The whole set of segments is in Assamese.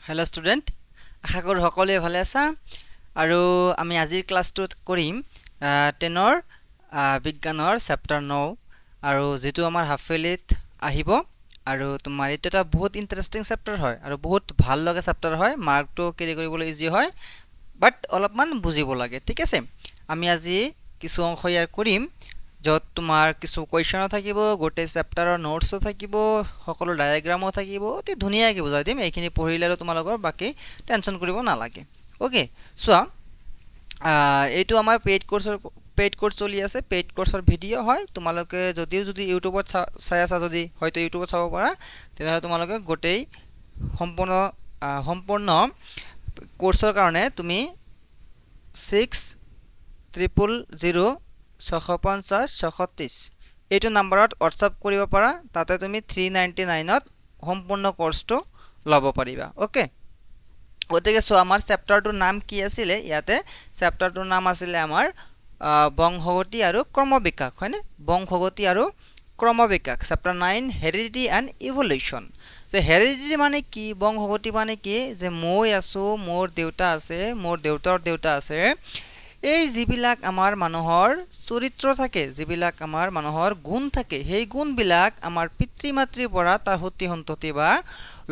হেল্ল' ষ্টুডেণ্ট, আশা কৰোঁ সকলোৱে ভালে আছা। আৰু আমি আজিৰ ক্লাছটোত কৰিম 10ৰ বিজ্ঞানৰ চেপ্টাৰ 9 আৰু যিটো আমাৰ হাফ ইয়াৰলিত আহিব। আৰু তোমাৰ এইটো এটা বহুত ইণ্টাৰেষ্টিং চেপ্টাৰ হয় আৰু বহুত ভাল লগা চেপ্টাৰ হয়। মাৰ্কটো কেৰি কৰিবলৈ ইজি হয়, বাট অলপমান বুজিব লাগে। ঠিক আছে, আমি আজি কিছু অংশ ইয়াৰ কৰিম য'ত তোমাৰ কিছু কুৱেশ্যনো থাকিব, গোটেই চেপ্টাৰৰ নোটছো থাকিব, সকলো ডায়েগ্ৰামো থাকিব। অতি ধুনীয়াকৈ বুজাই দিম। এইখিনি পঢ়িলে আৰু তোমালোকৰ বাকী টেনশ্যন কৰিব নালাগে। অ'কে, চোৱা, এইটো আমাৰ পেইড কোৰ্চ চলি আছে। পেইড কোৰ্চৰ ভিডিঅ' হয়। তোমালোকে যদি ইউটিউবত চাই আছা, যদি হয়তো ইউটিউবত চাব পাৰা, তেনেহ'লে তোমালোকে গোটেই সম্পূৰ্ণ কোৰ্চৰ কাৰণে তুমি 6000650 এইটো নাম্বাৰত হোৱাটছআপ কৰিব পাৰা। তাতে তুমি 399ত সম্পূৰ্ণ কোৰ্চটো ল'ব পাৰিবা। অ'কে, গতিকে চোৱা, আমাৰ চেপ্টাৰটোৰ নাম কি আছিলে? ইয়াতে চেপ্টাৰটোৰ নাম আছিলে আমাৰ বংশগতি আৰু ক্ৰমবিকাশ, হয়নে? বংশগতি আৰু ক্ৰমবিকাশ, চেপ্টাৰ 9, হেৰিডিটি এণ্ড ইভলিউশ্যন। যে হেৰিডিটি মানে কি, বংশগতি মানে কি, যে মই আছোঁ, মোৰ দেউতা আছে, মোৰ দেউতাৰ দেউতা আছে। এই যিবিলাক আমাৰ মানুহৰ চৰিত্ৰ থাকে, যিবিলাক আমাৰ মানুহৰ গুণ থাকে, সেই গুণবিলাক আমাৰ পিতৃ মাতৃৰ পৰা তাৰ সতি সন্ততি বা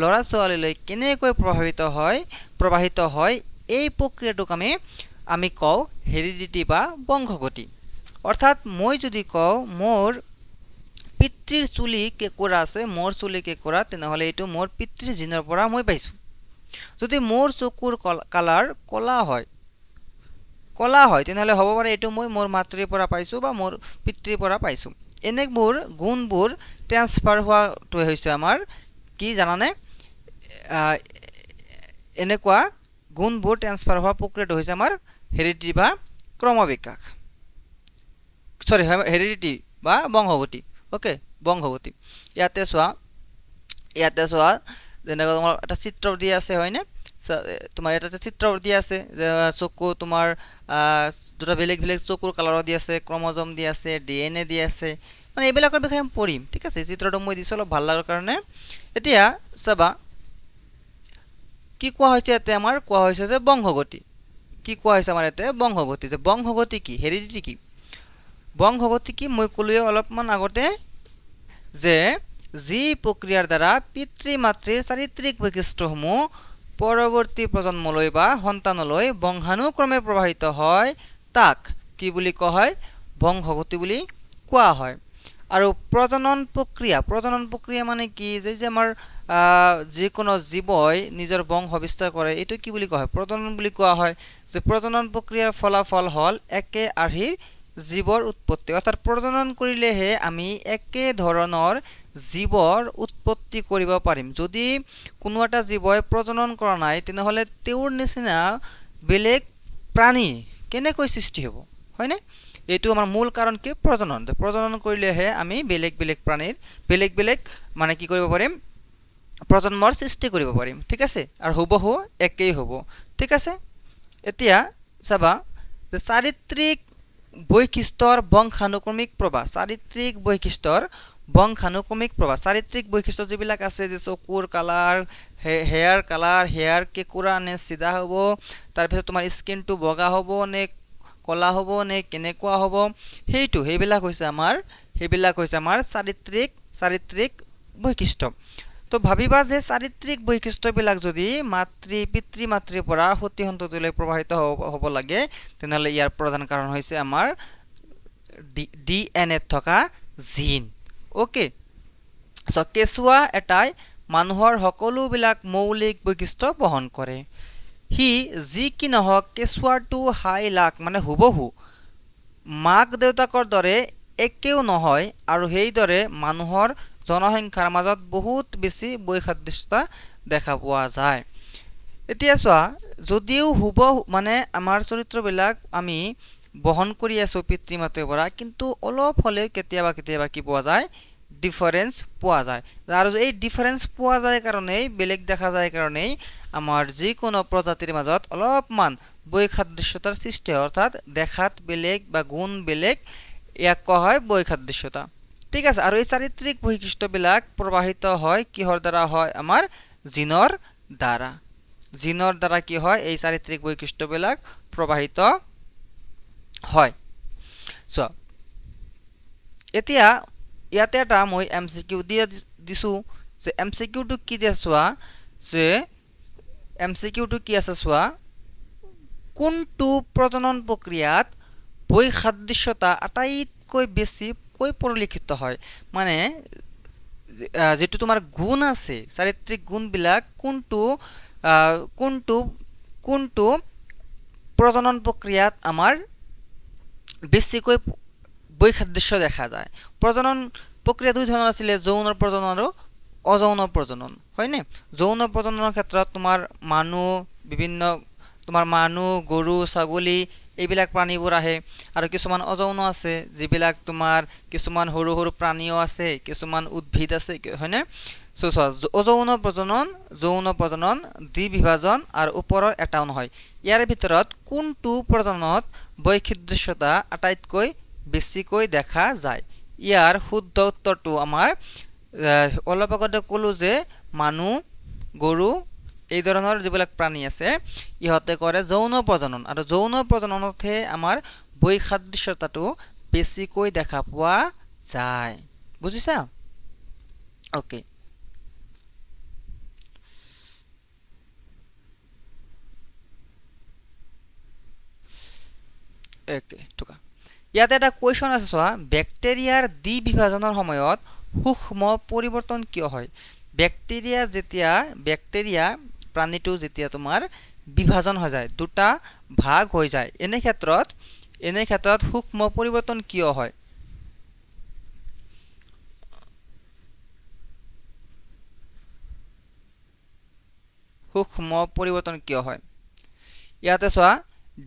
ল'ৰা ছোৱালীলৈ কেনেকৈ প্ৰবাহিত হয়, এই প্ৰক্ৰিয়াটোক আমি কওঁ হেৰিডিটি বা বংশগতি। অৰ্থাৎ মই যদি কওঁ মোৰ পিতৃৰ চুলি কেঁকোৰা আছে, মোৰ চুলি কেঁকোৰা, তেনেহ'লে এইটো মোৰ পিতৃৰ জিনৰ পৰা মই পাইছোঁ। যদি মোৰ চকুৰ কালাৰ ক'লা হয়, তেনেহ'লে হ'ব পাৰে এইটো মই মোৰ মাতৃৰ পৰা পাইছোঁ বা মোৰ পিতৃৰ পৰা পাইছোঁ। এনেবোৰ গুণবোৰ ট্ৰেন্সফাৰ হোৱাটোৱে হৈছে আমাৰ কি জানানে? এনেকুৱা গুণবোৰ ট্ৰেন্সফাৰ হোৱা প্ৰক্ৰিয়াটো হৈছে আমাৰ হেৰিডিটি বা ক্ৰমবিকাশ, হেৰিডিটি বা বংশগতি। অ'কে, বংশগতি। ইয়াতে চোৱা, যেনেকৈ তোমাৰ এটা চিত্ৰ দিয়া আছে, হয়নে? তোমাৰ এটা চিত্ৰ দিয়া আছে যে চকু তোমাৰ দুটা বেলেগ বেলেগ চকুৰ কালাৰো দি আছে, ক্ৰমজম দি আছে, DNA দি আছে। মানে এইবিলাকৰ বিষয়ে আমি পঢ়িম। ঠিক আছে, চিত্ৰটো মই দিছোঁ অলপ ভাল লগাৰ কাৰণে। এতিয়া চাবা, কি কোৱা হৈছে ইয়াতে? আমাৰ কোৱা হৈছে যে বংশগতি। কি কোৱা হৈছে আমাৰ ইয়াতে? বংশগতি। যে বংশগতি কি, হেৰিডিটি কি? বংশগতি কি মই ক'লোৱে অলপমান আগতে, যে যি প্ৰক্ৰিয়াৰ দ্বাৰা পিতৃ মাতৃৰ চাৰিত্ৰিক বৈশিষ্ট্যসমূহ পৰৱৰ্তী প্ৰজন্মলৈ বা সন্তানলৈ বংশানুক্ৰমে প্ৰবাহিত হয়, তাক কি বুলি কোৱা হয়? বংশগতি বুলি কোৱা হয়। আৰু প্ৰজনন প্ৰক্ৰিয়া মানে কি? যে আমাৰ যিকোনো জীৱই নিজৰ বংশ বিস্তাৰ কৰে, এইটো কি বুলি কোৱা হয়? প্ৰজনন বুলি কোৱা হয়। যে প্ৰজনন প্ৰক্ৰিয়াৰ ফলাফল হ'ল একে আৰ্হিৰ জীৱৰ উৎপত্তি। অৰ্থাৎ প্ৰজনন কৰিলেহে আমি একে ধৰণৰ জীৱৰ উৎপত্তি কৰিব পাৰিম। যদি কোনো এটা জীৱই প্ৰজনন কৰা নাই, তেনেহ'লে তেওঁৰ নিচিনা বেলেগ প্ৰাণী কেনেকৈ সৃষ্টি হ'ব, হয়নে? এইটো আমাৰ মূল কাৰণ কি? প্ৰজনন কৰিলেহে আমি বেলেগ বেলেগ প্ৰাণীৰ বেলেগ মানে কি কৰিব পাৰিম? প্ৰজন্মৰ সৃষ্টি কৰিব পাৰিম। ঠিক আছে, আৰু হুবহু একেই হ'ব। ঠিক আছে, এতিয়া চাবা যে চাৰিত্ৰিক বৈশিষ্ট্যৰ বংশানুক্ৰমিক প্ৰবাহ। চাৰিত্ৰিক বৈশিষ্ট্য যিবিলাক আছে, যে চকুৰ কালাৰ, হেয়াৰ কালাৰ, হেয়াৰ কেঁকোৰা নে চিধা হ'ব, তাৰপিছত তোমাৰ স্কিনটো বগা হ'ব নে ক'লা হ'ব নে কেনেকুৱা হ'ব, সেইবিলাক হৈছে আমাৰ চাৰিত্ৰিক বৈশিষ্ট্য। তো ভাবিবা যে চাৰিত্ৰিক বৈশিষ্ট্যবিলাক যদি পিতৃ মাতৃৰ পৰা সতি সন্ততিলৈ প্ৰবাহিত হ'ব লাগে, তেনেহ'লে ইয়াৰ প্ৰধান কাৰণ হৈছে আমাৰ DNA থকা জিন। অ'কে, চ' কেঁচুৱা এটাই মানুহৰ সকলোবিলাক মৌলিক বৈশিষ্ট্য বহন কৰে। সি যি কি নহওক, কেঁচুৱাটো মানে হুবহু মাক দেউতাকৰ দৰে একেও নহয়, আৰু সেইদৰে মানুহৰ জনসংখ্যাৰ মাজত বহুত বেছি বৈসাদৃশ্যতা দেখা পোৱা যায়। এতিয়া চোৱা, যদিও মানে আমাৰ চৰিত্ৰবিলাক আমি বহন কৰি আছোঁ পিতৃ মাতৃৰ পৰা, কিন্তু অলপ হ'লেও কেতিয়াবা কি পোৱা যায়? ডিফাৰেঞ্চ পোৱা যায়। আৰু এই ডিফাৰেঞ্চ পোৱা যায় কাৰণেই, বেলেগ দেখা যায় কাৰণেই আমাৰ যিকোনো প্ৰজাতিৰ মাজত অলপমান বৈসাদৃশ্যতাৰ সৃষ্টি হয়। অৰ্থাৎ দেখাত বেলেগ বা গুণ বেলেগ, ইয়াক কোৱা হয় বৈসাদৃশ্যতা। ঠিক আছে, আৰু এই চাৰিত্ৰিক বৈশিষ্ট্যবিলাক প্ৰবাহিত হয় কিহৰ দ্বাৰা হয়? আমাৰ জিনৰ দ্বাৰা। জিনৰ দ্বাৰা কি হয় এই চাৰিত্ৰিক বৈশিষ্ট্যবিলাক প্ৰবাহিত হয় সো এতিয়া ইয়াতে এটা মই এমসিকিউ দিয়া দিছো যে এমসিকিউ টু কি দিয়া চোৱা যে এমসিকিউ টু কি আছে চোৱা কোনটো প্ৰজনন প্ৰক্ৰিয়াত বৈসাদৃশ্যতা আটাইতকৈ বেছি পৰিলক্ষিত হয় মানে যেটো তোমাৰ গুণ আছে চাৰিত্ৰিক গুণবিলাক কোনটো প্ৰজনন প্ৰক্ৰিয়াত আমাৰ বেছিকৈ বৈসাদৃশ্য দেখা যায় প্ৰজনন প্ৰক্ৰিয়া দুই ধৰণৰ আছিল যৌন প্ৰজনন আৰু অযৌন প্ৰজনন হয়নে যৌন প্ৰজননৰ ক্ষেত্ৰত তোমাৰ মানুহ গৰু ছাগলী এইবিলাক প্ৰাণীবোৰ আহে আৰু কিছুমান অযৌন আছে যিবিলাক তোমাৰ কিছুমান সৰু সৰু প্ৰাণীও আছে কিছুমান উদ্ভিদ আছে হয়নে সো অযৌন প্ৰজনন যৌন প্ৰজনন দ্বিবিভাজন আৰু ওপৰৰ এটাও নহয় ইয়াৰ ভিতৰত কোনটো প্ৰজননত বৈসাদৃশ্যতা আটাইতকৈ বেছিকৈ দেখা যায় ইয়াৰ শুদ্ধ উত্তৰটো আমাৰ অলপ আগতে ক'লো যে মানুহ গৰু এই ধৰণৰ যিবিলাক প্ৰাণী আছে ইহতে কৰে যৌন প্ৰজনন আৰু যৌন প্ৰজননতহে আমাৰ বৈসাদৃশ্যতাটো বেছিকৈ দেখা পোৱা যায় বুজিছা ওকে ওকে টুকা ইয়াতে এটা কোৱেশ্চন আছে চোৱা ব্যাকটেৰিয়াৰ দ্বিবিভাজনৰ সময়ত সূক্ষ্ম পৰিৱৰ্তন কিয় হয় ব্যাকটেৰিয়া প্ৰাণীটো যেতিয়া তোমাৰ বিভাজন হৈ যায় দুটা ভাগ হৈ যায় এনে ক্ষেত্ৰত সূক্ষ্ম পৰিৱৰ্তন কিয় হয় ইয়াতে চোৱা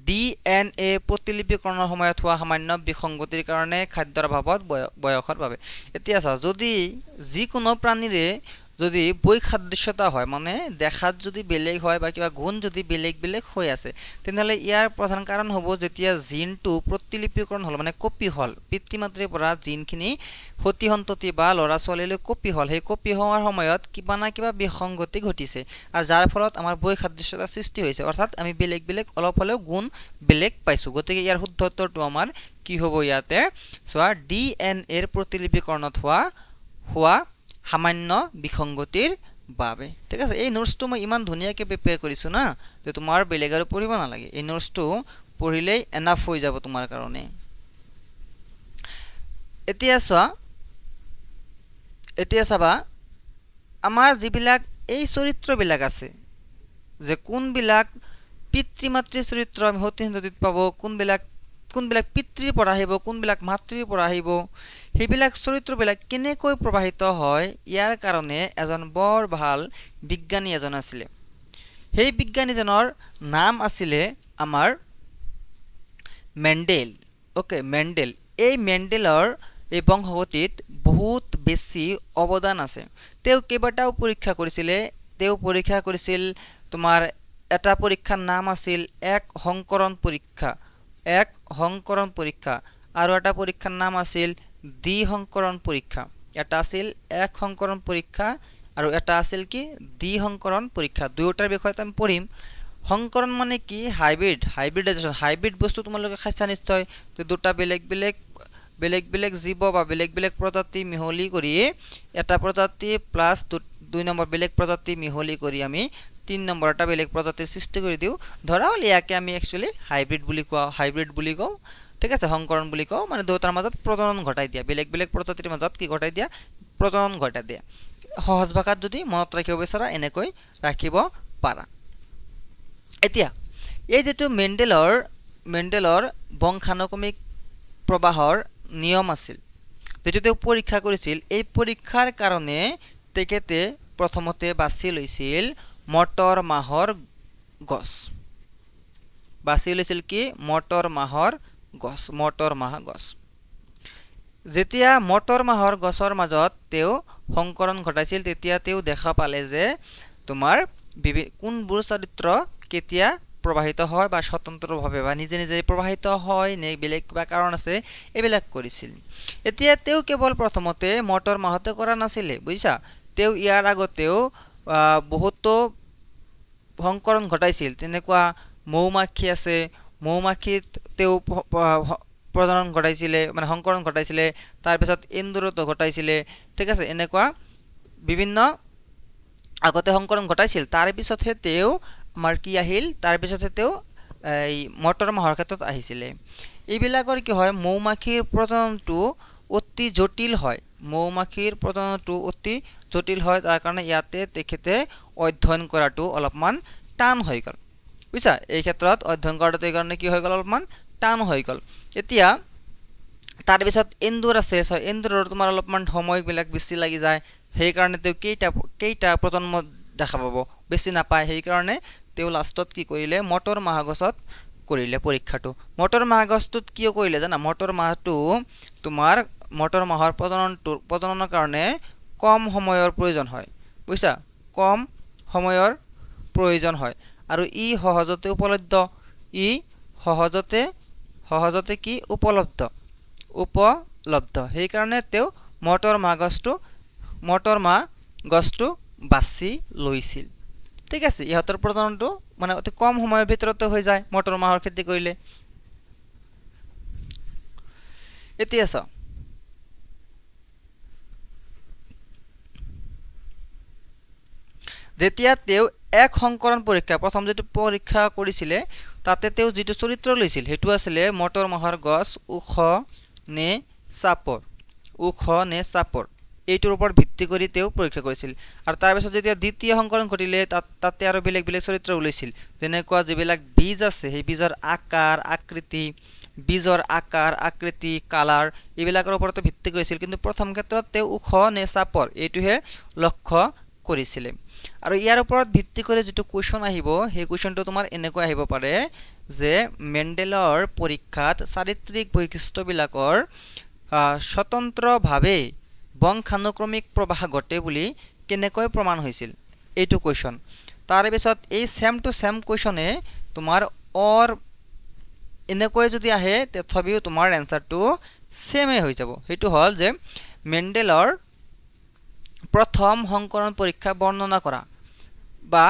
ডিএনএ প্ৰতিলিপিকৰণৰ সময়ত হোৱা সামান্য বিসংগতিৰ কাৰণে খাদ্যৰ অভাৱত বয়সৰ বাবে এতিয়া চোৱা যদি যিকোনো প্ৰাণীৰে যদি বৈসাদৃশ্যতা হয় মানে দেখাত যদি বেলেগ হয় বা কিবা গুণ যদি বেলেগ হৈ আছে তেনহলে ইয়াৰ প্ৰধান কাৰণ হ'ব যেতিয়া জিনটো প্ৰতিলিপিকৰণ হল মানে কপি হল পিতৃ-মাতৃৰ পৰা জিনখিনি সতি সন্ততি বা লৰা ছোৱালীলৈ কপি হল সেই কপি হোৱাৰ সময়ত কিবা না কিবা বিসংগতি ঘটিছে আৰু যাৰ ফলত আমাৰ বৈসাদৃশ্যতা সৃষ্টি হৈছে অৰ্থাৎ আমি বেলেগ অলপ হলেও গুণ বেলেগ পাইছো গতিকে ইয়াৰ শুদ্ধ উত্তৰটো আমাৰ কি হ'ব ইয়াতে চোৱা ডিএনএৰ প্ৰতিলিপিকৰণত হোৱা সামান্য বিসংগতিৰ বাবে ঠিক আছে এই নোটছটো মই ইমান ধুনীয়াকৈ প্ৰিপেয়াৰ কৰিছো না যে তোমাৰ বেলেগ আৰু পঢ়িব নালাগে এই নোটছটো পঢ়িলেই এনাফ হৈ যাব তোমাৰ কাৰণে এতিয়া চাবা আমাৰ যিবিলাক এই চৰিত্ৰবিলাক আছে যে কোনবিলাক পিতৃ-মাতৃ চৰিত্ৰ আমি সতি সন্ততিত পাব কোনবিলাক পিতৃৰ পৰা আহিব কোনবিলাক মাতৃৰ পৰা আহিব সেইবিলাক চৰিত্ৰবিলাক কেনেকৈ প্ৰবাহিত হয় ইয়াৰ কাৰণে এজন বৰ ভাল বিজ্ঞানী এজন আছিল সেই বিজ্ঞানীজনৰ নাম আছিল আমাৰ মেণ্ডেল ওকে মেণ্ডেল এই মেণ্ডেলৰ এই বংশগতিত বহুত বেছি অৱদান আছে তেওঁ কেইবাটাও পৰীক্ষা কৰিছিল তোমাৰ এটা পৰীক্ষাৰ নাম আছিল এক সংকৰণ পৰীক্ষা আৰু এটা পৰীক্ষাৰ নাম আছিল দ্বি সংকৰণ পৰীক্ষা এটা আছিল এক সংকৰণ পৰীক্ষা আৰু এটা আছিল কি দ্বি সংকৰণ পৰীক্ষা দুয়োটাৰ বিষয়ত আমি পঢ়িম সংকৰণ মানে কি হাইব্ৰিডাইজেশ্যন হাইব্ৰিড বস্তু তোমালোকে খাইছা নিশ্চয় যে দুটা বেলেগ জীৱ বা বেলেগ প্ৰজাতি মিহলি কৰি এটা প্ৰজাতি প্লাস দুই নম্বৰ বেলেগ প্ৰজাতি মিহলি কৰি আমি 3 নম্বৰ এটা বেলেগ প্ৰজাতিৰ সৃষ্টি কৰি দিও ধৰা হল ইয়াকে আমি একচুয়ালি হাইব্ৰিড বুলি কওঁ ঠিক আছে সংকৰণ বুলি কওঁ মানে দুটাৰ মাজত প্ৰজনন ঘটাই দিয়া বেলেগ প্ৰজাতিৰ মাজত কি ঘটাই দিয়া প্ৰজনন ঘটাই দিয়া সহজ ভাষাত যদি মনত ৰাখিব বিচাৰা এনেকৈ ৰাখিব পাৰা এতিয়া এই যেটো মেণ্ডেলৰ বংশানুক্ৰমিক প্ৰবাহৰ নিয়ম আছিল যেটো তেওঁ পৰীক্ষা কৰিছিল এই পৰীক্ষাৰ কাৰণে তেখেতে প্ৰথমতে বাছি লৈছিল মটৰ মাহৰ গছ যেতিয়া মটৰ মাহৰ গছৰ মাজত তেওঁ সংকৰণ ঘটাইছিল তেতিয়া তেওঁ দেখা পালে যে তোমাৰ কোনবোৰ চৰিত্ৰ কেতিয়া প্ৰবাহিত হয় বা স্বতন্ত্ৰভাৱে বা নিজে প্ৰবাহিত হয় নে বেলেগ কিবা কাৰণ আছে এইবিলাক কৰিছিল এতিয়া তেওঁ কেৱল প্ৰথমতে মটৰ মাহতে কৰা নাছিলে বুজিছা তেওঁ ইয়াৰ আগতেও বহুতো সংকৰণ ঘটাইছিল তেনেকুৱা মৌমাখি আছে, মৌমাখিত তেওঁ প্ৰজনন ঘটাইছিলে মানে সংকৰণ ঘটাইছিলে, তাৰপিছত এন্দুৰতো ঘটাইছিলে, ঠিক আছে। এনেকুৱা বিভিন্ন আগতে সংকৰণ ঘটাইছিল, তাৰপিছতহে তেওঁ আমাৰ কি আহিল, তাৰপিছতহে তেওঁ এই মটৰ মাহৰ ক্ষেত্ৰত আহিছিলে। এইবিলাকৰ কি হয়, মৌমাখিৰ প্ৰজননটো অতি জটিল হয়, মৌমাখিৰ প্ৰজননটো অতি জটিল হয়, তাৰ কাৰণে ইয়াতে তেখেতে অধ্যয়ন কৰাটো অলপমান টান হৈ গ'ল, বুজিছা। এই ক্ষেত্ৰত অধ্যয়ন কৰাটো এইকাৰণে কি হৈ গ'ল, অলপমান টান হৈ গ'ল। এতিয়া তাৰপিছত এন্দুৰ আছে, এন্দুৰৰ তোমাৰ অলপমান সময়বিলাক বেছি লাগি যায়, সেইকাৰণে তেওঁ কেইটা প্ৰজন্ম দেখা পাব, বেছি নাপায়, সেইকাৰণে তেওঁ লাষ্টত কি কৰিলে, মটৰ মাহ গছত কৰিলে পৰীক্ষাটো। মটৰ মাহ গছটোত কিয় কৰিলে জানা, মটৰ মাহটো তোমাৰ মটৰ মাহৰ প্ৰজননৰ কাৰণে কম সময়ৰ প্ৰয়োজন হয়, বুজিছা, কম সময়ৰ প্ৰয়োজন হয়, আৰু ই সহজতে উপলব্ধ, ই সহজতে কি উপলব্ধ, সেইকাৰণে তেওঁ মটৰ মাহ গছটো বাছি লৈছিল, ঠিক আছে। ইহঁতৰ প্ৰজননটো মানে অতি কম সময়ৰ ভিতৰতে হৈ যায় মটৰ মাহৰ খেতি কৰিলে। এতিয়া চাওঁ, যেতিয়া তেওঁ এক সংকৰণ পৰীক্ষা, প্ৰথম যিটো পৰীক্ষা কৰিছিলে তাতে তেওঁ যিটো চৰিত্ৰ লৈছিল সেইটো আছিলে মটৰ মাহৰ গছ ওখ নে চাপৰ, এইটোৰ ওপৰত ভিত্তি কৰি তেওঁ পৰীক্ষা কৰিছিল। আৰু তাৰপিছত যেতিয়া দ্বিতীয় সংকৰণ ঘটিলে তাতে আৰু বেলেগ বেলেগ চৰিত্ৰ ওলাইছিল, যেনেকুৱা যিবিলাক বীজ আছে সেই বীজৰ আকাৰ আকৃতি কালাৰ এইবিলাকৰ ওপৰতো ভিত্তি কৰিছিল, কিন্তু প্ৰথম ক্ষেত্ৰত তেওঁ ওখ নে চাপৰ এইটোহে লক্ষ্য কৰিছিলে। আৰু ইয়াৰ ওপৰত ভিত্তি কৰি যিটো কুৱেশ্যন আহিব, সেই কুৱেশ্যনটো তোমাৰ এনেকৈ আহিব পাৰে যে মেণ্ডেলৰ পৰীক্ষাত চাৰিত্ৰিক বৈশিষ্ট্যবিলাকৰ স্বতন্ত্ৰভাৱে বংশানুক্ৰমিক প্ৰৱাহ ঘটে বুলি কেনেকৈ প্ৰমাণ হৈছিল, এইটো কুৱেশ্যন। তাৰপিছত এই ছেম টু ছেম কুৱেশ্যনে তোমাৰ এনেকৈ যদি আহে তথাপিও তোমাৰ এনচাৰটো ছেমেই হৈ যাব। সেইটো হ'ল যে মেণ্ডেলৰ প্ৰথম সংকৰণ পৰীক্ষা বৰ্ণনা কৰা, বা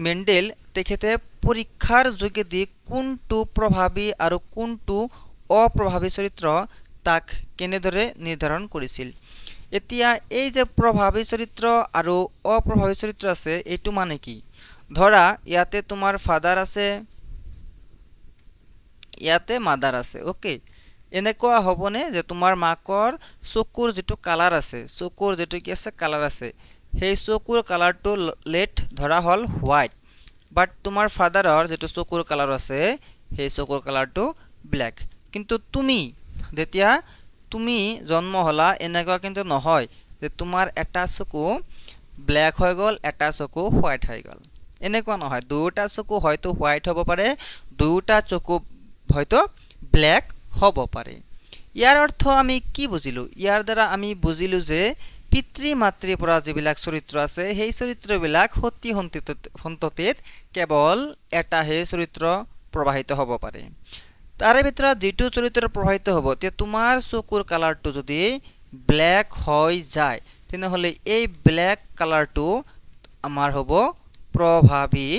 মেণ্ডেল তেখেতে পৰীক্ষাৰ যোগেদি কোনটো প্ৰভাৱী আৰু কোনটো অপ্ৰভাৱী চৰিত্ৰ তাক কেনেদৰে নিৰ্ধাৰণ কৰিছিল। এতিয়া এই যে প্ৰভাৱী চৰিত্ৰ আৰু অপ্ৰভাৱী চৰিত্ৰ আছে, এইটো মানে কি, ধৰা ইয়াতে তোমাৰ ফাদাৰ আছে, ইয়াতে মাদাৰ আছে, অ'কে। এনেকুৱা হ'বনে যে তোমাৰ মাকৰ চকুৰ যিটো কালাৰ আছে, সেই চকুৰ কালাৰটো লেট ধৰা হ'ল হোৱাইট, বাট তোমাৰ ফাদাৰৰ যিটো চকুৰ কালাৰ আছে সেই চকুৰ কালাৰটো ব্লেক। কিন্তু যেতিয়া তুমি জন্ম হ'লা এনেকুৱা কিন্তু নহয় যে তোমাৰ এটা চকু ব্লেক হৈ গ'ল, এটা চকু হোৱাইট হৈ গ'ল, এনেকুৱা নহয়। দুয়োটা চকু হয়তো হোৱাইট হ'ব পাৰে, দুয়োটা চকু হয়তো ব্লেক হ'ব পাৰে। ইয়াৰ অৰ্থ আমি কি বুজিলোঁ, ইয়াৰ দ্বাৰা আমি বুজিলোঁ যে পিতৃ মাতৃৰ পৰা যিবিলাক চৰিত্ৰ আছে সেই চৰিত্ৰবিলাক সতি সন্ততিত কেৱল এটাহে চৰিত্ৰ প্ৰবাহিত হ'ব পাৰে। তাৰে ভিতৰত যিটো চৰিত্ৰ প্ৰবাহিত হ'ব, তেতিয়া তোমাৰ চকুৰ কালাৰটো যদি ব্লেক হৈ যায় তেনেহ'লে এই ব্লেক কালাৰটো আমাৰ হ'ব প্ৰভাৱী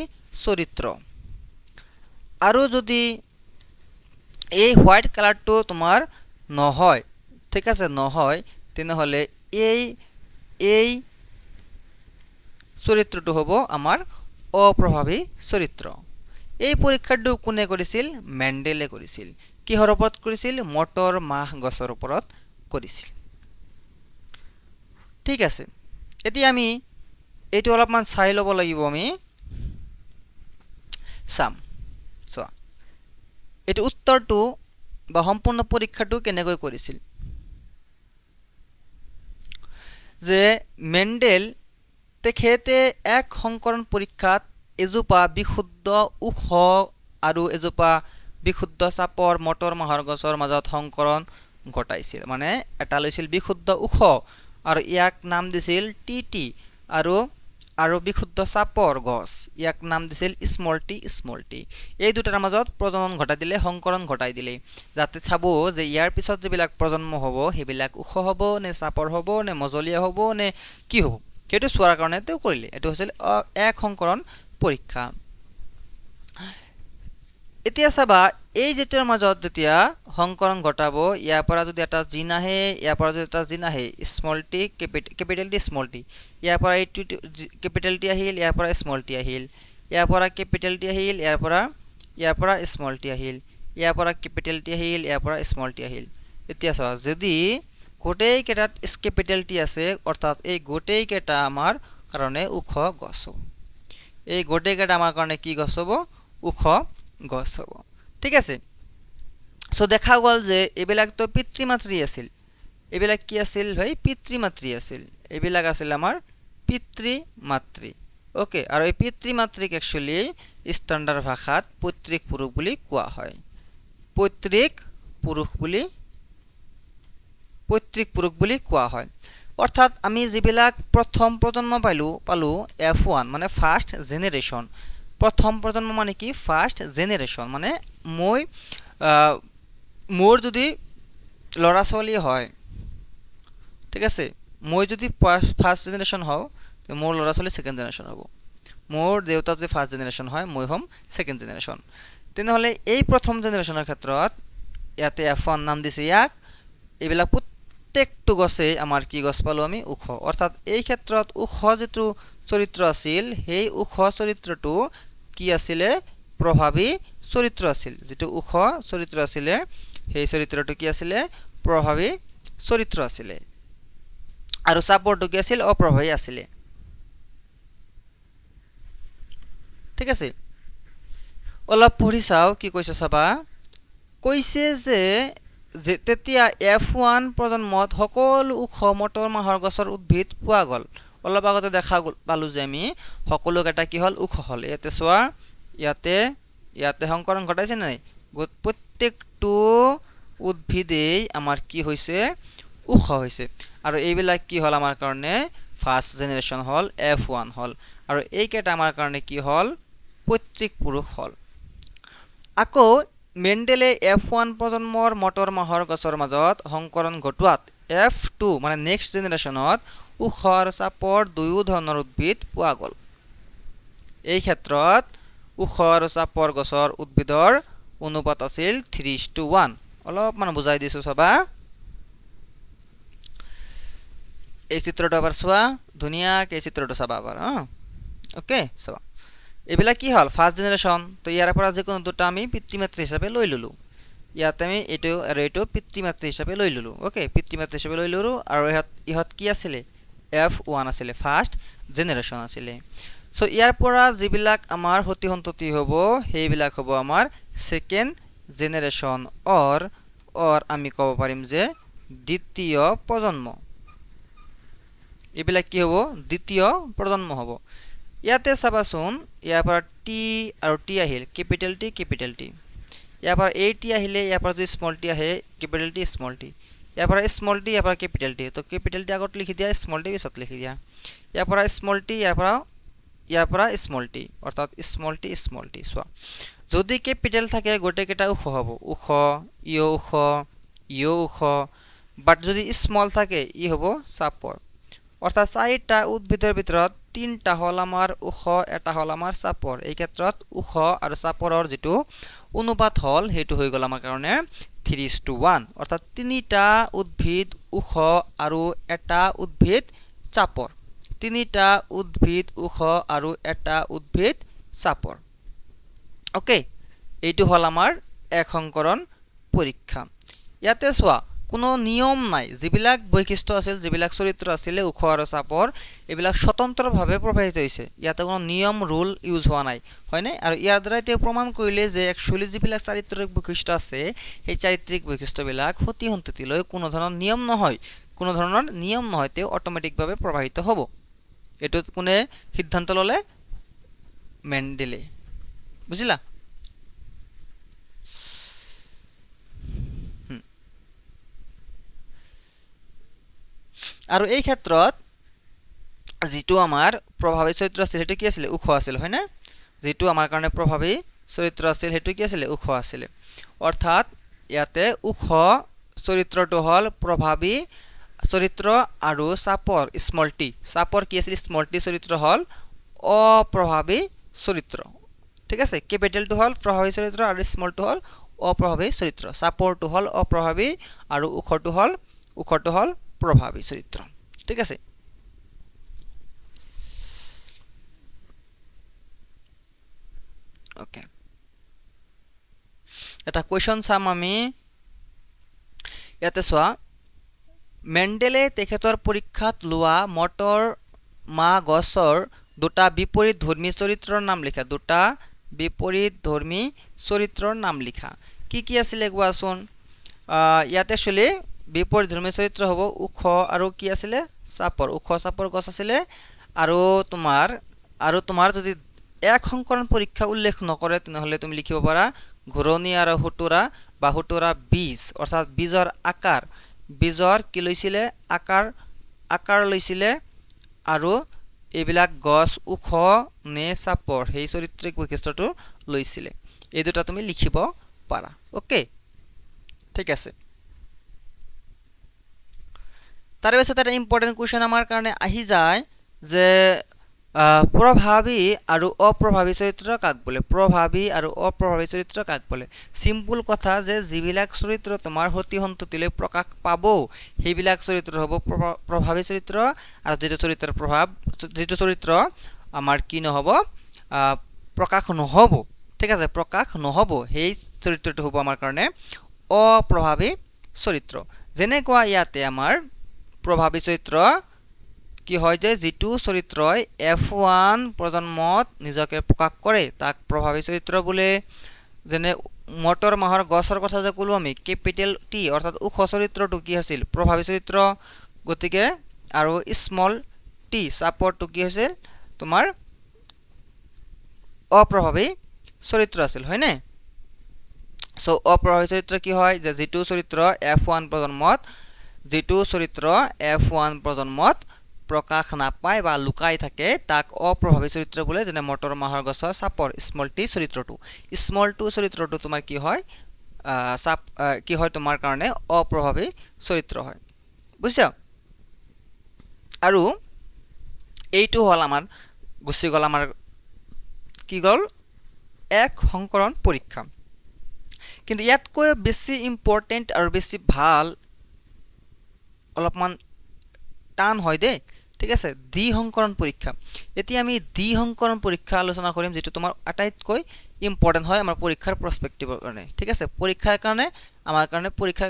চৰিত্ৰ। আৰু যদি এই হোৱাইট কালাৰটো তোমাৰ নহয়, ঠিক আছে, তেনেহ'লে এই চৰিত্ৰটো হ'ব আমাৰ অপ্ৰভাৱী চৰিত্ৰ। এই পৰীক্ষাটো কোনে কৰিছিল, মেণ্ডেলে কৰিছিল। কিহৰ ওপৰত কৰিছিল, মটৰ মাহ গছৰ ওপৰত কৰিছিল, ঠিক আছে। এতিয়া আমি এইটো অলপমান চাই ল'ব লাগিব, আমি চাম, চোৱা এইটো উত্তৰটো বা সম্পূৰ্ণ পৰীক্ষাটো কেনেকৈ কৰিছিল। যে মেণ্ডেল তেখেতে এক সংকৰণ পৰীক্ষাত এজোপা বিশুদ্ধ ওখ আৰু এজোপা বিশুদ্ধ চাপৰ মটৰ মাহৰ গছৰ মাজত সংকৰণ ঘটাইছিল, মানে এটা লৈছিল বিশুদ্ধ ওখ আৰু ইয়াক নাম দিছিল টি আৰু বিশুদ্ধ চাপৰ গছ ইয়াক নাম দিছিল স্মল টি। এই দুটাৰ মাজত প্ৰজনন ঘটাই দিলে, সংকৰণ ঘটাই দিলে, যাতে চাব যে ইয়াৰ পিছত যিবিলাক প্ৰজন্ম হ'ব সেইবিলাক ওখ হ'ব নে চাপৰ হ'ব নে মজলীয়া হ'ব নে কি হ'ব, সেইটো চোৱাৰ কাৰণে তেওঁ কৰিলে। এইটো হৈছিল এক সংকৰণ পৰীক্ষা এতিয়া চাবা এই যেতিয়াৰ মাজত যেতিয়া সংকৰণ ঘটাব ইয়াৰ পৰা যদি এটা জিন আহে ইয়াৰ পৰা যদি এটা জিন আহে small T capital T small T ইয়াৰ পৰা এইটো কেপিটেল টি আহিল ইয়াৰ পৰা স্মল টি আহিল ইয়াৰ পৰা কেপিটেল টি আহিল ইয়াৰ পৰা স্মল টি আহিল ইয়াৰ পৰা কেপিটেল টি আহিল ইয়াৰ পৰা স্মল টি আহিল এতিয়া চাবা যদি গোটেই কেইটাত কেপিটেল টি আছে অৰ্থাৎ এই গোটেই কেইটা আমাৰ কাৰণে উখ গছ এই গোটেই কেইটা আমাৰ কাৰণে কি গছ হ'ব উখ গছ হ'ব ঠিক আছে সো দেখা গ'ল যে এইবিলাক তো পিতৃ মাতৃ আছিল এইবিলাক কি আছিল ভাই পিতৃ মাতৃ আছিল এইবিলাক আছিল আমাৰ পিতৃ মাতৃ ওকে আৰু এই পিতৃ মাতৃক একচুয়ালি ষ্টেণ্ডাৰ্ড ভাষাত পৈতৃক পুৰুষ বুলি কোৱা হয় পৈতৃক পুৰুষ বুলি কোৱা হয় অৰ্থাৎ আমি যিবিলাক প্ৰথম প্ৰজন্ম পালো F1 মানে ফাৰ্স্ট জেনাৰেশন প্ৰথম প্ৰজন্ম মানে কি ফাৰ্স্ট জেনাৰেশন মানে মোৰ যদি লৰা ছোৱালী হয় ঠিক আছে মই যদি ফাৰ্স্ট জেনাৰেশন হও তো মোৰ লৰা ছোৱালী সেকেন্ড জেনাৰেশন হ'ব মোৰ দেউতা যদি ফাৰ্স্ট জেনাৰেশন হয় মই হম সেকেন্ড জেনাৰেশন তেনেহলে এই প্ৰথম জেনাৰেশনৰ ক্ষেত্ৰত ইয়াতে F1 নাম দিছে ইয়াক এইবিলাক প্ৰত্যেকটো গছে আমাৰ কি গছ পালো আমি উখ অৰ্থাৎ এই ক্ষেত্ৰত উখ যেটো চৰিত্ৰ আছিল সেই উখ চৰিত্ৰটো কি আছিল প্ৰভাৱী চৰিত্ৰ আছিল যেটো উখ চৰিত্ৰ আছিল সেই চৰিত্ৰটো কি আছিল প্ৰভাৱী চৰিত্ৰ আছিল আৰু সাপোৰ্টটো কি আছিল অপ্ৰভাৱী আছিল ঠিক আছে অলপ পঢ়ি চাও কি কৈছে চাবা কৈছে যে তেতিয়া F1 প্ৰজন্মত সকলো উখ মটৰ মাহৰ গছৰ উদ্ভিদ পোৱা গল অলপ আগতে দেখা পালো যে আমি সকলো কেটা কি হল উখ হল ইয়াতে সোৱা ইয়াতে সংকৰণ ঘটাইছে নাই প্ৰত্যেকটো উদ্ভিদেই আমাৰ কি হৈছে উখ হৈছে আৰু এইবিলাক কি হল আমাৰ কাৰণে ফাৰ্স্ট জেনাৰেশন হল F1 হল আৰু এই কেটা আমাৰ কাৰণে কি হল পৈতৃক পুৰুষ হল আকৌ মেন্ডেলে F1 প্ৰজন্মৰ মটৰ মাহৰ গছৰ মাজত সংকৰণ ঘটোৱাত F2 মানে নেক্সট জেনাৰেশনত উখৰ চাপৰ দুয়ো ধৰণৰ উদ্ভিদ পোৱা গল এই ক্ষেত্ৰত উখৰ চাপৰ গছৰ উদ্ভিদৰ অনুপাত আছিল 3:1 অলপ মান বুজাই দিছো সবা এই চিত্ৰটো আবাৰ সোৱা ধুনিয়াকে এই চিত্ৰটো চাবা আবাৰ ওকে সবা এইবিলাক কি হল ফাৰ্স্ট জেনাৰেশন তো ইয়াৰ পৰা যে কোনো দুটা আমি পিতৃমাতৃ হিচাপে লৈ ললো ইয়াতে আমি এটো আৰু এটো পিতৃমাতৃ হিচাপে লৈ ললো ওকে পিতৃমাতৃ হিচাপে লৈ ললো আৰু ইহত কি আছিল F1 আছিল ফাৰ্স্ট জেনাৰেশন আছিল সো ইয়াৰ পৰা যিবিলাক আমাৰ হতি সন্ততি হ'ব সেইবিলাক হ'ব আমাৰ সেকেন্ড জেনাৰেশন অৰ আমি ক'ব পাৰিম যে দ্বিতীয় প্ৰজন্ম এইবিলাক কি হ'ব দ্বিতীয় প্ৰজন্ম হ'ব ইয়াতে চাবাচোন ইয়াৰ পৰা টি আৰু টি আহিল কেপিটেল টি ইয়াৰ পৰা এ টি আহিলে ইয়াৰ পৰা যদি স্মল টি আহে কেপিটেল টি স্মল টি ইয়াৰ পৰা স্মল টি ইয়াৰ পৰা কেপিটেল টি তো কেপিটেল টি আগত লিখি দিয়া স্মল টি পিছত লিখি দিয়া ইয়াৰ পৰা স্মল টি ইয়াৰ পৰা স্মল টি অৰ্থাৎ স্মল টি সোৱা যদি কেপিটেল থাকে গোটে কেটা উখ হ'ব উখ ইও উখ বাট যদি স্মল থাকে ই হ'ব সাপৰ অৰ্থাৎ চাৰিটা উদ্ভিদৰ ভিতৰত তিনটা হল আমাৰ উখ এটা হল আমাৰ সাপৰ এই ক্ষেত্ৰত উখ আৰু সাপৰৰ যেটো অনুপাত হল হেতু হৈ গল আমাৰ কাৰণে 3:1 অৰ্থাৎ তিনিটা উদ্ভিদ উখ আৰু এটা উদ্ভিদ সাপৰ তিনিটা উদ্ভিদ উখ আৰু এটা উদ্ভিদ সাপৰ ওকে এইটো হল আমাৰ এক সংকৰণ পৰীক্ষা ইয়াতে সোৱা কোনো নিয়ম নাই যিবিলাক বৈশিষ্ট্য আছিল যিবিলাক চৰিত্ৰ আছিল উখ আৰু সাপৰ এইবিলাক স্বতন্ত্ৰভাৱে প্ৰভাৱিত হৈছে ইয়াতে কোনো নিয়ম ৰুল ইউজ হোৱা নাই হয় নাই আৰু ইয়াৰ দ্বাৰা তে প্ৰমাণ কৰিলে যে একচুয়ালি যিবিলাক চাৰিত্ৰিক বৈশিষ্ট্য আছে সেই চাৰিত্ৰিক বৈশিষ্ট্যবিলাক হতি সন্ততিলৈ কোনো ধৰণৰ নিয়ম নহয় তে অটোমেটিক ভাৱে প্ৰভাৱিত হ'ব এটো কোনে সিদ্ধান্ত ললে মেন্ডেলে বুজিলা আৰু এই ক্ষেত্ৰত যেটো আমাৰ প্ৰভাৱী চৰিত্ৰ আছিল হেতু কি আছিল উখ আছিল হয় না যেটো আমাৰ কাৰণে প্ৰভাৱী চৰিত্ৰ আছিল হেতু কি আছিল উখ আছিল অৰ্থাৎ ইয়াতে উখ চৰিত্ৰটো হল প্ৰভাৱী চৰিত্ৰ আৰু সাপৰ স্মল টি সাপৰ কি আছিল স্মল টি চৰিত্ৰ হল অপ্ৰভাৱী চৰিত্ৰ ঠিক আছে কেপিটেলটো হ'ল প্ৰভাৱী চৰিত্ৰ আৰু স্মলটো হ'ল অপ্ৰভাৱী চৰিত্ৰ চাপৰটো হ'ল অপ্ৰভাৱী আৰু ওখৰটো হ'ল প্ৰভাৱী চৰিত্ৰ ঠিক আছে ওকে এটা কোৱেশ্চন চাম আমি ইয়াতে চোৱা মেণ্ডেলে তেখেতৰ পৰীক্ষাত লোৱা মটৰ মাহ গছৰ দুটা বিপৰীত ধৰ্মী চৰিত্ৰৰ নাম লিখা দুটা বিপৰীত ধৰ্মী চৰিত্ৰৰ নাম লিখা কি আছিলে কোৱাচোন ইয়াতে চলি বিপৰীত ধৰ্মী চৰিত্ৰ হ'ব ওখ আৰু কি আছিলে চাপৰ ওখ চাপৰ গছ আছিলে আৰু তোমাৰ যদি এক সংকৰণ পৰীক্ষা উল্লেখ নকৰে তেনেহলে তুমি লিখিব পাৰা ঘূৰণীয়া আৰু হুতুৰা বা হুতুৰা বীজ অৰ্থাৎ বীজৰ কি লৈছিলে আকাৰ লৈছিলে আৰু এইবিলাক গছ ওখ নে চাপৰ সেই চৰিত্ৰিক বৈশিষ্ট্যটো লৈছিলে এই দুটা তুমি লিখিব পাৰা ওকে ঠিক আছে তাৰ পিছত এটা ইম্পৰ্টেন্ট কোৱেশ্চন আমাৰ কাৰণে আহি যায় যে প্ৰভাৱী আৰু অপ্ৰভাৱী চৰিত্ৰ কাক বোলে প্ৰভাৱী আৰু অপ্ৰভাৱী চৰিত্ৰ কাক বোলে সিম্পল কথা যে যিবিলাক চৰিত্ৰ তোমাৰ সতি সন্ততিলৈ প্ৰকাশ পাব সেইবিলাক চৰিত্ৰ হ'ব প্ৰভাৱী চৰিত্ৰ আৰু যিটো চৰিত্ৰ আমাৰ কি নহব প্ৰকাশ নহব ঠিক আছে প্ৰকাশ নহব সেই চৰিত্ৰটো হ'ব আমাৰ কাৰণে অপ্ৰভাৱী চৰিত্ৰ যেনেকুৱা ইয়াতে আমাৰ প্ৰভাৱী চৰিত্ৰ কি হয় যে যিটো চৰিত্ৰই F1 প্ৰজন্মত নিজকে প্ৰকাশ কৰে তাক প্ৰভাৱী চৰিত্ৰ বোলে যেনে মটৰ মাহৰ গছৰ কথা যে ক'লো আমি কেপিটেল টি অৰ্থাৎ ওখ চৰিত্ৰটো কি আছিল প্ৰভাৱী চৰিত্ৰ গতিকে আৰু স্মল টি চাপৰটো কি হৈছিল তোমাৰ অপ্ৰভাৱী চৰিত্ৰ আছিল হয়নে সো অপ্ৰভাৱী চৰিত্ৰ কি হয় যে যিটো চৰিত্ৰ F1 প্ৰজন্মত প্ৰকাশ নাপায় বা লুকাই থাকে তাক অপ্ৰভাৱী চৰিত্ৰ বোলে যেনে মটৰ মাহৰ গছৰ চাপৰ স্মল টি চৰিত্ৰটো তোমাৰ কি হয় তোমাৰ কাৰণে অপ্ৰভাৱী চৰিত্ৰ হয় বুজিছা আৰু এইটো হল আমাৰ গুছি গল আমাৰ কি গল এক সংকৰণ পৰীক্ষা কিন্তু ইয়াতকৈ বেছি ইম্পৰ্টেন্ট আৰু বেছি ভাল অলপমান টান হয় দে ঠিক আছে দ্বি সংকৰণ পৰীক্ষা এতিয়া আমি দ্বি সংকৰণ পৰীক্ষা আলোচনা কৰিম যেটো তোমাৰ আটাইতকৈ ইম্পৰ্টেন্ট হয় আমাৰ পৰীক্ষাৰ পাৰ্সপেক্টিভৰ কাৰণে ঠিক আছে পৰীক্ষাৰ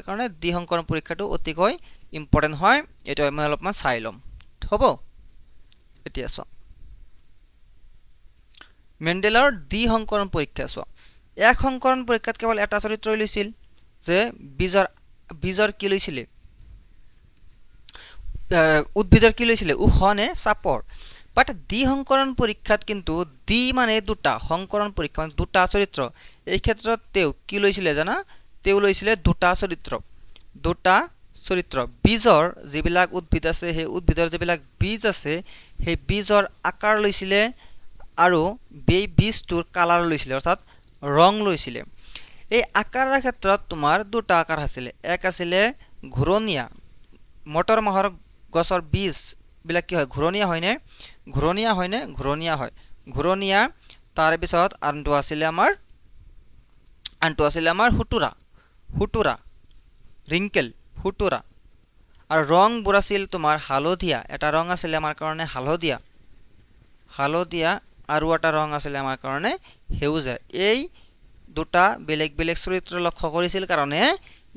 কাৰণে দ্বি সংকৰণ পৰীক্ষাটো অতিকৈ ইম্পৰ্টেন্ট হয় এটা আমি অলপমান চাই লম হ'ব এতিয়া চোৱা মেণ্ডেলৰ দ্বি সংকৰণ পৰীক্ষা চোৱা এক সংকৰণ পৰীক্ষাত কেৱল এটা চৰিত্ৰ লৈছিল যে বীজৰ কি লৈছিলে উদ্ভিদৰ কি লৈছিলে ওখ নে চাপৰ বাট দ্বি সংকৰণ পৰীক্ষাত কিন্তু দ্বি মানে দুটা সংকৰণ পৰীক্ষা মানে দুটা চৰিত্ৰ এই ক্ষেত্ৰত তেও কি লৈছিলে জানা তেও লৈছিলে দুটা চৰিত্ৰ বীজৰ যিবিলাক উদ্ভিদ আছে সেই উদ্ভিদৰ যিবিলাক বীজ আছে সেই বীজৰ আকাৰ লৈছিলে আৰু এই বীজটোৰ কালাৰ লৈছিলে অৰ্থাৎ ৰং লৈছিলে এই আকাৰৰ ক্ষেত্ৰত তোমাৰ দুটা আকাৰ আছিল এক আছিল ঘূৰণীয়া মটৰ মাহৰ গছৰ বীজ বিলাক কি হয় ঘূৰণীয়া ঘূৰণীয়া তাৰ পিছত আনটো আছিল আমাৰ হুতুৰা ৰিংকেল হুতুৰা আৰু ৰং বোৰ আছিল তোমাৰ হালধীয়া এটা ৰং আছিল আমাৰ কাৰণে হালধীয়া আৰু এটা ৰং আছিল আমাৰ কাৰণে হেউজা এই দুটা বেলেগ বেলেগ চৰিত্ৰ লক্ষ্য কৰিছিল কাৰণে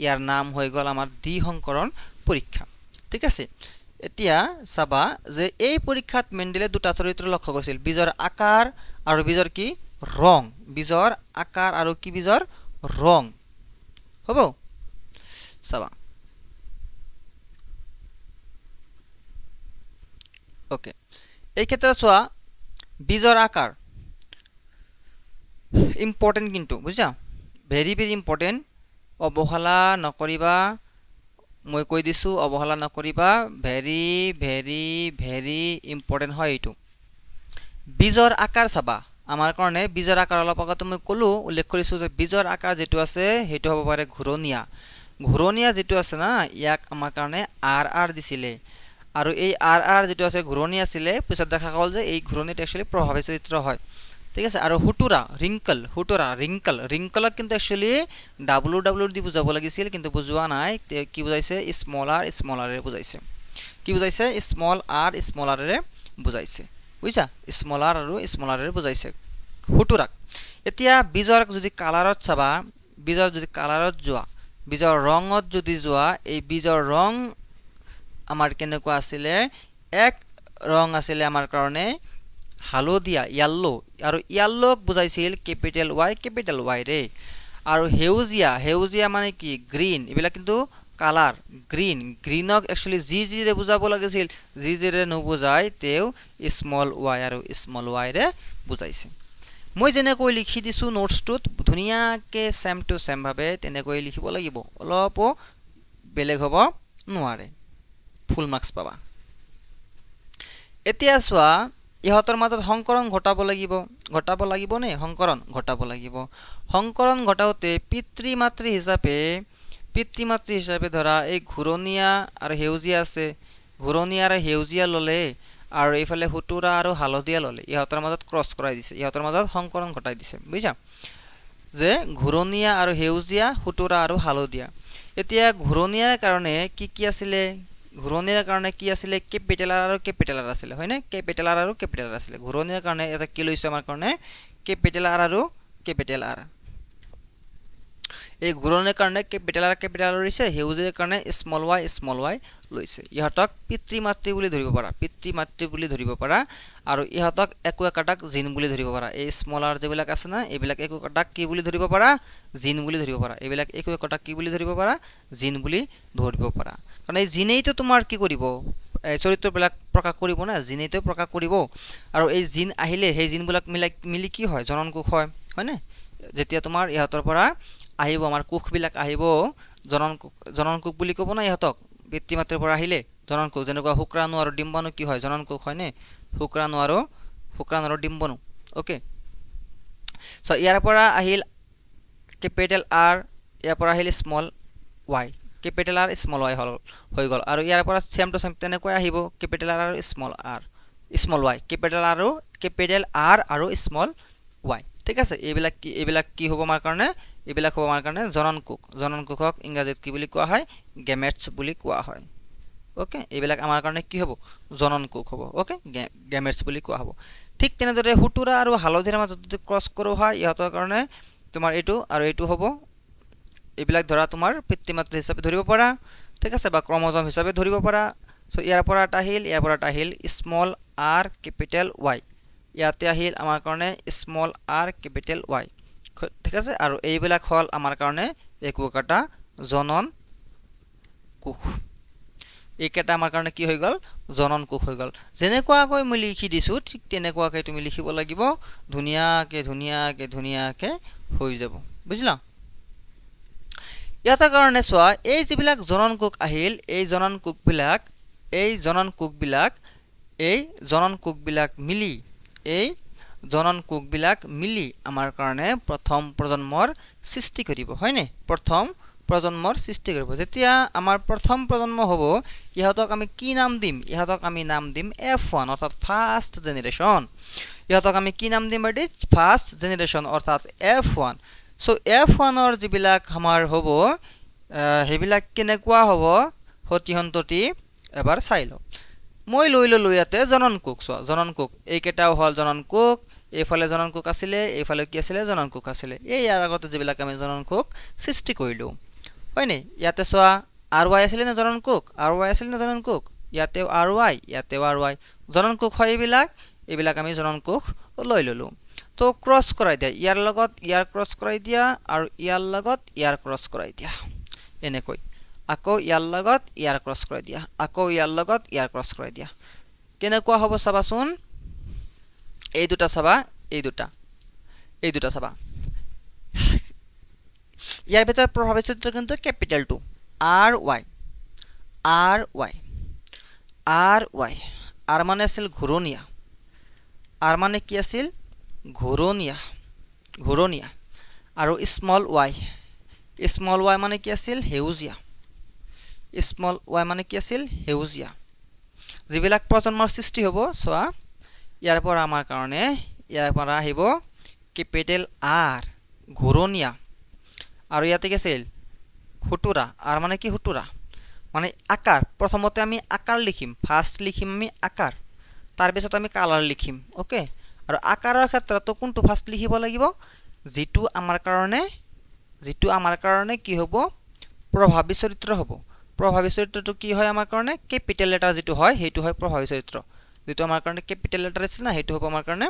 ইয়াৰ নাম হৈ গল আমাৰ দ্বি সংকৰণ পৰীক্ষা ঠিক আছে এতিয়া চাবা যে এই পৰীক্ষাত মেণ্ডেলে দুটা চৰিত্ৰ লক্ষ্য কৰিছিল বীজৰ আকাৰ আৰু বীজৰ কি ৰং বীজৰ আকাৰ আৰু কি বীজৰ ৰং হ'ব চাবা ওকে এই ক্ষেত্ৰত চোৱা বীজৰ আকাৰ ইম্পৰ্টেন্ট কিন্তু বুঝা ভেৰি ভেৰি ইম্পৰ্টেন্ট অবহেলা নকৰিবা মই কৈ দিছো অবহেলা নকৰিবা ভেৰি ভেৰি ভেৰি ইম্পৰ্টেন্ট হয় এইটো বীজৰ আকাৰ চাবা আমাৰ কাৰণে বীজৰ আকাৰ অলপ আগতে মই কলো উল্লেখ কৰিছো যে বীজৰ আকাৰ যেটো আছে হেটো হ'ব পাৰে ঘূৰণীয়া যেটো আছে না ইয়াক আমাৰ কাৰণে আৰ দিছিলে আৰু এই আৰ যেটো আছে ঘূৰণীয়া আছিল পিছত দেখা গল যে এই ঘূৰণীটো একচুয়ালি প্ৰভাৱী চৰিত্ৰ হয় ঠিক আছে। আৰু হুটুৰা ৰিংকলক কিন্তু একচুৱেলি ডাব্লু দি বুজাব লাগিছিল, কিন্তু বুজোৱা নাই। কি বুজাইছে? স্মল আৰেৰে বুজাইছে। কি বুজাইছে? স্মল আৰেৰে বুজাইছে, বুজিছা? স্মল আৰ আৰু স্মল আৰেৰে বুজাইছে হুটুৰাক। এতিয়া বীজৰ যদি কালাৰত চাবা, বীজৰ যদি কালাৰত যোৱা, বীজৰ ৰঙত যদি যোৱা, এই বীজৰ ৰং আমাৰ কেনেকুৱা আছিলে? এক ৰং আছিলে আমাৰ কাৰণে হালধীয়া, আৰু য়াল্লক বুজাইছিল কেপিটেল ৱাই ৰে। আৰু সেউজীয়া মানে কি? গ্ৰীণ। এইবিলাক কিন্তু কালাৰ গ্ৰীণক একচুৱেলি জিৰে বুজাব লাগিছিল, জিৰে নুবুজাই তেওঁ স্মল ৱাই আৰু স্মল ৱাই ৰে বুজাইছে। মই যেনেকৈ লিখি দিছোঁ নোটছটোত, ধুনীয়াকৈ ছেম টু ছেম ভাৱে তেনেকৈ লিখিব লাগিব, অলপো বেলেগ হ'ব নোৱাৰে, ফুল মাৰ্কছ পাবা। এতিয়া চোৱা, ইহঁতৰ মাজত সংকৰণ ঘটাব লাগিব নে? সংকৰণ ঘটাব লাগিব। সংকৰণ ঘটাওঁতে পিতৃ মাতৃ হিচাপে ধৰা এই ঘূৰণীয়া আৰু সেউজীয়া আছে, ঘূৰণীয়া আৰু সেউজীয়া ল'লে, আৰু এইফালে হুটুৰা আৰু হালধীয়া ল'লে, ইহঁতৰ মাজত ক্ৰছ কৰাই দিছে, ইহঁতৰ মাজত সংকৰণ ঘটাই দিছে, বুজিছা? যে ঘূৰণীয়া আৰু সেউজীয়া, হুটুৰা আৰু হালধীয়া। এতিয়া ঘূৰণীয়াৰ কাৰণে কি আছিলে? ঘূৰণীয়াৰ কাৰণে কি আছিলে? কেপিটেল আৰ আৰু কেপিটেল আৰ আছিলে, হয়নে? কেপিটেল আৰ আৰু কেপিটেল আৰ আছিলে। ঘূৰণীয়াৰ কাৰণে এটা কি লৈছোঁ আমাৰ কাৰণে? কেপিটেল আৰ আৰু কেপিটেল আৰ। এই ঘূৰণীয়াৰ কাৰণে কেপিটেল আৰ লৈছে, সেউজীয়াৰ কাৰণে স্মল ৱাই লৈছে। ইহঁতক পিতৃ মাতৃ বুলি ধৰিব পাৰা, আৰু ইহঁতক একো একোটাক জিন বুলি ধৰিব পাৰা। এই স্মল আৰ যিবিলাক আছে না, এইবিলাক একো একোটাক কি বুলি ধৰিব পাৰা? জিন বুলি ধৰিব পাৰা। এইবিলাক একো একোটাক কি বুলি ধৰিব পাৰা? জিন বুলি ধৰিব পাৰা। কাৰণ এই জিনেইতো তোমাৰ কি কৰিব? চৰিত্ৰবিলাক প্ৰকাশ কৰিব না, জিনেইতো প্ৰকাশ কৰিব। আৰু এই জিন আহিলে সেই জিনবিলাক মিলি কি হয়? জননকোষ হয়, হয়নে? যেতিয়া তোমাৰ ইহঁতৰ পৰা আহিব, আমাৰ কোষবিলাক আহিব, জননকোষ বুলি ক'ব না ইহঁতক। পিতৃ মাতৃৰ পৰা আহিলে জননকোষ, যেনেকুৱা শুক্ৰাণু আৰু ডিম্বাণু কি হয়? জননকোষ, হয়নে? শুক্ৰাণু আৰু ডিম্বাণু। অ'কে, চ' ইয়াৰ পৰা আহিল কেপিটেল আৰ, ইয়াৰ পৰা আহিল small Y, capital R small Y হৈ গ'ল। আৰু ইয়াৰ পৰা ছেম টু ছেম তেনেকৈ আহিব কেপিটেল আৰ আৰু স্মল ৱাই, কেপিটেল আৰ আৰু স্মল ৱাই। ঠিক আছে। এইবিলাক কি হ'ব আমাৰ কাৰণে? এইবিলাক হ'ব আমাৰ কাৰণে জননকোষ। জননকোষক ইংৰাজীত কি বুলি কোৱা হয়? গেমেটছ বুলি কোৱা হয়। অ'কে, এইবিলাক আমাৰ কাৰণে কি হ'ব? জননকোষ হ'ব। অ'কে, গেমেটছ বুলি কোৱা হ'ব। ঠিক তেনেদৰে হুটুৰা আৰু হালধীৰ মাজত যদি ক্ৰছ কৰোৱা হয়, ইহঁতৰ কাৰণে তোমাৰ এইটো আৰু এইটো হ'ব। এইবিলাক ধৰা তোমাৰ পিতৃ মাতৃ হিচাপে ধৰিব পাৰা, ঠিক আছে, বা ক্ৰমজম হিচাপে ধৰিব পাৰা। চ' ইয়াৰ পৰা এটা আহিল স্মল আৰ কেপিটেল ৱাই, ইয়াতে আহিল আমাৰ কাৰণে স্মল আৰ কেপিটেল ৱাই, ঠিক আছে। আৰু এইবিলাক হ'ল আমাৰ কাৰণে একো একোটা জনন কোষ। এইকেইটা আমাৰ কাৰণে কি হৈ গ'ল? জনন কোষ হৈ গ'ল। যেনেকুৱাকৈ মই লিখি দিছোঁ, ঠিক তেনেকুৱাকৈ তুমি লিখিব লাগিব, ধুনীয়াকৈ হৈ যাব, বুজিলা? ইয়াৰ কাৰণে চোৱা, এই যিবিলাক জনন কোষ আহিল, এই জনন কোষবিলাক মিলি আমাৰ কাৰণে প্ৰথম প্ৰজন্মৰ সৃষ্টি কৰিব, হয়নে? প্ৰথম প্ৰজন্মৰ সৃষ্টি কৰিব। যেতিয়া আমাৰ প্ৰথম প্ৰজন্ম হ'ব, ইহঁতক আমি কি নাম দিম? ইহঁতক আমি নাম দিম F1, অৰ্থাৎ ফাৰ্ষ্ট জেনেৰেশ্যন। ইহঁতক আমি কি নাম দিম? ফাৰ্ষ্ট জেনেৰেশ্যন, অৰ্থাৎ F1। চ' F1ৰ যিবিলাক আমাৰ হ'ব, সেইবিলাক কেনেকুৱা হ'ব? সতি সন্ততি এবাৰ চাই লওঁ। মই লৈ ল'লোঁ ইয়াতে জনন কোষ। চোৱা, জনন কোষ এইকেইটাও হ'ল জনন কোষ। এইফালে জনন কোষ আছিলে, এইফালে কি আছিলে? জনন কোষ আছিলে। ইয়াৰ আগতে যিবিলাক আমি জনন কোষ সৃষ্টি কৰিলোঁ, হয়নে? ইয়াতে চোৱা, আৰ ৱাই আছিলে নে জনন কোষ? ইয়াতেও আৰ ৱাই জনন কোষ হয়। এইবিলাক আমি জনন কোষ লৈ ল'লোঁ। তো ক্ৰছ কৰাই দিয়া, ইয়াৰ লগত ইয়াৰ ক্ৰছ কৰাই দিয়া, আৰু ইয়াৰ লগত ইয়াৰ ক্ৰছ কৰাই দিয়া, এনেকৈ। আকৌ ইয়াৰ লগত ইয়াৰ ক্ৰছ কৰাই দিয়া, আকৌ ইয়াৰ লগত ইয়াৰ ক্ৰছ কৰাই দিয়া। কেনেকুৱা হ'ব চাবাচোন? এই দুটা চাবা, এই দুটা চাবা। ইয়াৰ ভিতৰত প্ৰভাৱিত কিন্তু কেপিটেলটো আৰ ৱাই। আৰ মানে আছিল ঘূৰণীয়া। আৰ মানে কি আছিল? ঘূৰণীয়া। আৰু স্মল ৱাই মানে কি আছিল? সেউজীয়া। যিবিলাক প্ৰজন্মৰ সৃষ্টি হ'ব, চোৱা, ইয়াৰ পৰা আমাৰ কাৰণে ইয়াৰ পৰা আহিব কেপিটেল আৰ ঘূৰণীয়া আৰু ইয়াতে কি আছিল হুতুৰা আৰ মানে কি হুতুৰা মানে আকাৰ প্ৰথমতে আমি আকাৰ লিখিম ফাৰ্স্ট লিখিম আমি আকাৰ তাৰ পিছত আমি কালাৰ লিখিম ওকে আৰু আকাৰৰ ক্ষেত্ৰত কোনটো ফাৰ্স্ট লিখিব লাগিব যেটো আমাৰ কাৰণে কি হ'ব প্ৰভাৱী চৰিত্ৰ হ'ব প্ৰভাৱী চৰিত্ৰটো কি হয় আমাৰ কাৰণে কেপিটেল লেটাৰ যেটো হয় হেতু হয় প্ৰভাৱী চৰিত্ৰ যেটো আমাৰ কাৰণে কেপিটেল লেটাৰ আছে না হেতু হ'ব আমাৰ কাৰণে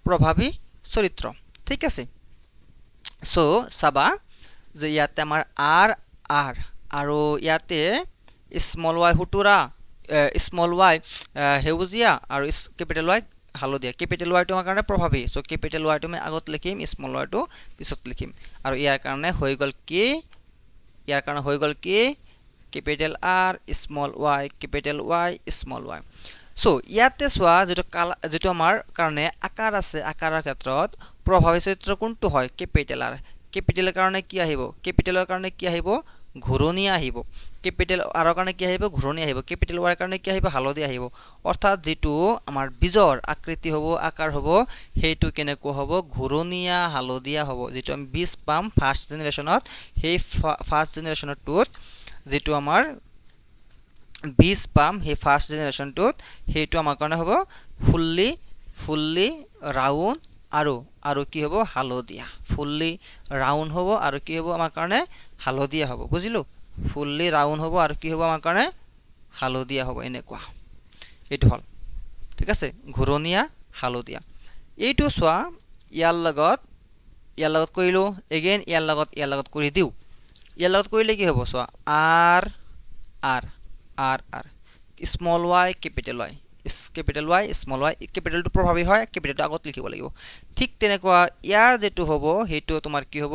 প্ৰভাৱী চৰিত্ৰ ঠিক আছে সো সাবা যে ইয়াতে আমাৰ আৰ আৰ আৰু ইয়াতে স্মল y হুতুৰা স্মল y হেউজিয়া আৰু কেপিটেল y হালধীয়া কেপিটেল y টো আমাৰ কাৰণে প্ৰভাৱী সো কেপিটেল y টো আমি আগত লিখিম স্মল y টো পিছত লিখিম আৰু ইয়াৰ কাৰণে হৈ গল কি capital r small y capital y small y so ইয়াতে সোৱা যেটো আমাৰ কাৰণে আকাৰ আছে আকাৰৰ ক্ষেত্ৰত প্ৰভাৱী চৰিত্ৰ কোনটো হয় কেপিটেল r কেপিটেলৰ কাৰণে কি আহিব কেপিটেলৰ কাৰণে কি আহিব ঘূৰণীয়া আহিব কেপিটেল আৰ কাৰণে কি আহিব ঘূৰণীয়া আহিব কেপিটেল y কাৰণে কি আহিব হালধীয়া আহিব অৰ্থাৎ যেটো আমাৰ বীজৰ আকৃতি হ'ব আকাৰ হ'ব হেতু কেনেকৈ হ'ব ঘূৰণীয়া হালধীয়া হ'ব যেটো আমি বীজ পাম ফাৰ্স্ট জেনাৰেশনত সেই ফাৰ্স্ট জেনাৰেশনটোত যেটো আমাৰ বীজ পাম সেই ফাৰ্স্ট জেনাৰেশনটোত হেতু আমাৰ কাৰণে হ'ব ফুল্লি ৰাউন্ড আৰু কি হ'ব হালধীয়া ফুল্লি ৰাউন্ড হ'ব আৰু কি হ'ব আমাৰ কাৰণে হালধীয়া হ'ব বুজিলো ফুল্লি ৰাউন্ড হ'ব আৰু কি হ'ব আমাৰ কাৰণে হালধীয়া হ'ব এনেকুৱা এটো হল ঠিক আছে ঘূৰণীয়া হালধীয়া এইটো সোৱা ইয়াৰ লগত কৰিলো এগেইন ইয়াৰ লগত কৰি দিও ইয়াৰ লগত কৰিলে কি হ'ব সোৱা R small y capital y small y কেপিটেলটো প্ৰভাৱী হয় কেপিটেলটো আগত লিখিব লাগিব ঠিক তেনেকুৱা ইয়াৰ যেটো হ'ব হেতু তোমাৰ কি হ'ব